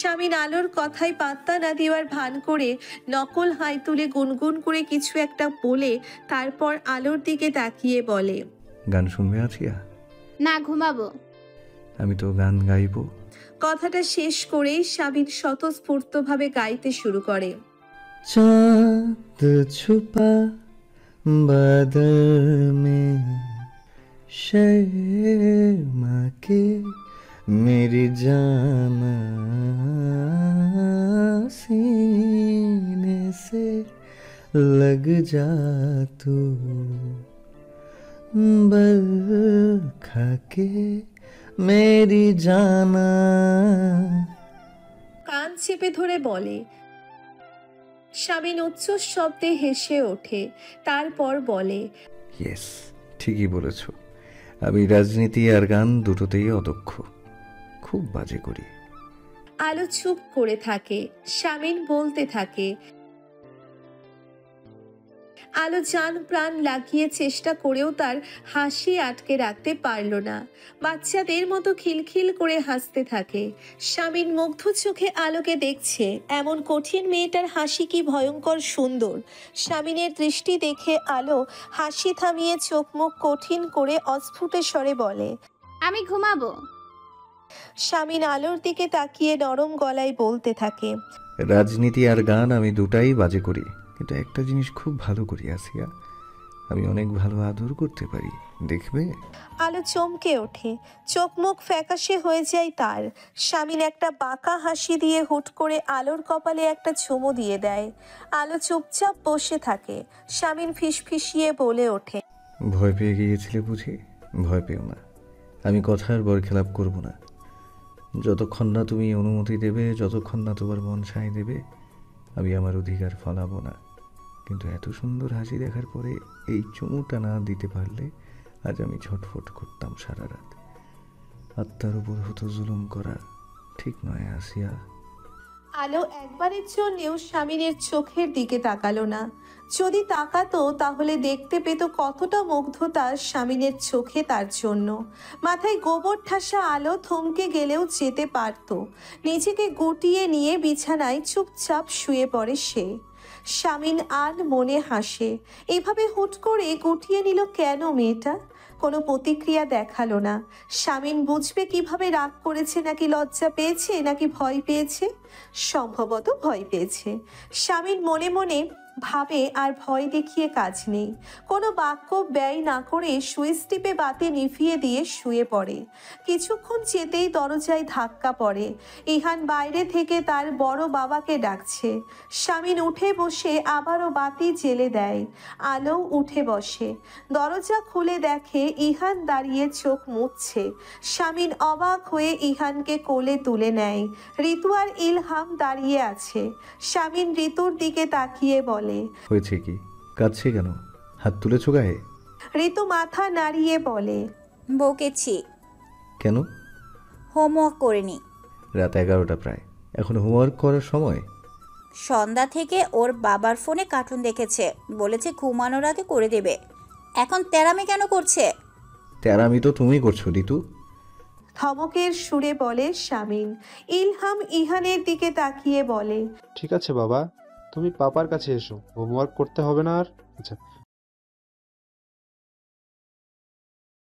শামিন আলোর কথায় পাত্তা না দেওয়ার ভান করে নকল হাই তুলে গুনগুন করে কিছু একটা বলে তারপর আলোর দিকে তাকিয়ে বলে, গান শুনবে আছিয়া? না, ঘুমাবো। আমি তো গান গাইবো। কথাটা শেষ করেই শামিন স্বতঃস্ফূর্তভাবে গাইতে শুরু করে, चाँद छुपा बादल में शर्मा के मेरी जाना सीने से लग जा तू बल खा के मेरी जाना। কান চেপে ধরে বলে। শামিন উচ্চ শব্দে হেসে ওঠে, তারপর বলে, ইয়েস, ঠিকই বলেছ, আমি রাজনীতি আর গান দুটোতেই অদক্ষ, খুব বাজে করি। আলো চুপ করে থাকে। শামিন বলতে থাকে। আলো জান প্রাণ লাগিয়ে চেষ্টা করেও তার হাসি আটকে রাখতে পারল না। বাচ্চাদের মতো খিলখিল করে হাসতে থাকে। শামিন মুগ্ধ চোখে আলোকে দেখছে। এমন কঠিন মেয়েটার হাসি কি ভয়ঙ্কর সুন্দর। শামিনের দৃষ্টি দেখে আলো হাসি থামিয়ে চোখ মুখ কঠিন করে অস্ফুট স্বরে বলে, আমি ঘুমাবো। শামিন আলোর দিকে তাকিয়ে নরম গলায় বলতে থাকে, রাজনীতি আর গান আমি দুটাই বাজে করি, কিন্তু একটা জিনিস খুব ভালো করি আসিয়া, আমি অনেক ভালো আদর করতে পারি, দেখবে? আলো চমকে ওঠে। চোখ মুখ ফ্যাকাশে হয়ে যায় তার। শামিন একটা বাঁকা হাসি দিয়ে হুট করে আলোর কপালে একটা চুমু দিয়ে দেয়। আলো চুপচাপ বসে থাকে। শামিন ফিসফিসিয়ে বলে ওঠে, ভয় পেয়ে গিয়েছিলে বুঝি? ভয় পেও না, আমি কথার বরখেলাপ করব না। যতক্ষণ না তুমি অনুমতি দেবে, যতক্ষণ না তোমার মন সায় দেবে, আমি আমার অধিকার ফলাবো না। কিন্তু এত সুন্দর হাসি দেখার পরে এই চুমুটা না দিতে পারলে আজ আমি ছটফট করতাম সারা রাত। আত্মার উপর হতো জুলুম করা ঠিক নয় আসিয়া। আলো একবারের জন্যেও শামিনের চোখের দিকে তাকালো না। যদি তাকাতো তাহলে দেখতে পেত কতটা মুগ্ধতা শামিনের চোখে তার জন্য। মাথায় গোবর ঠাসা আলো থমকে গেলেও যেতে পারত। নিজেকে গুটিয়ে নিয়ে বিছানায় চুপচাপ শুয়ে পড়ে সে। শামিন আর মনে হাসে। এভাবে হুট করে গুটিয়ে নিল কেন মেয়েটা? কোনো প্রতিক্রিয়া দেখালো না। শামিন বুঝবে কিভাবে রাগ করেছে, নাকি লজ্জা পেয়েছে, নাকি ভয় পেয়েছে? সম্ভবত ভয় পেয়েছে। শামিন মনে মনে ভাবে আর ভয় দেখিয়ে কাজ নেই। কোনো বাক্য ব্যয় না করে সুইচ টিপে বাতি নিভিয়ে দিয়ে শুয়ে পড়ে। কিছুক্ষণ যেতেই দরজায় ধাক্কা পড়ে। ইহান বাইরে থেকে তার বড় বাবাকে ডাকছে। শামিন উঠে বসে আবারও বাতি জ্বেলে দেয়। আলো উঠে বসে। দরজা খুলে দেখে ইহান দাঁড়িয়ে চোখ মুছছে। শামিন অবাক হয়ে ইহানকে কোলে তুলে নেয়। ঋতু আর ইলহাম দাঁড়িয়ে আছে। শামিন ঋতুর দিকে তাকিয়ে বলে, হয়েছে কি? কাঁদছে কেন? হাত তুলেছো গায়ে? ঋতু মাথা নাড়িয়ে বলে, বকেছি। কেন? হোমওয়ার্ক করিনি। রাত 11টা প্রায়, এখন হোমওয়ার্ক করার সময়? সন্ধ্যা থেকে ওর বাবার ফোনে কার্টুন দেখেছে, বলেছে ঘুমানোর আগে করে দেবে। এখন তেরামি কেন করছে? তেরামি তো তুমি করছো ঋতু। ধমকের সুরে বলে শামিন। ইলহাম ইহানের দিকে তাকিয়ে বলে, ঠিক আছে বাবা, তুমি পাপার কাছে এসো, হোমওয়ার্ক করতে হবে না আর। আচ্ছা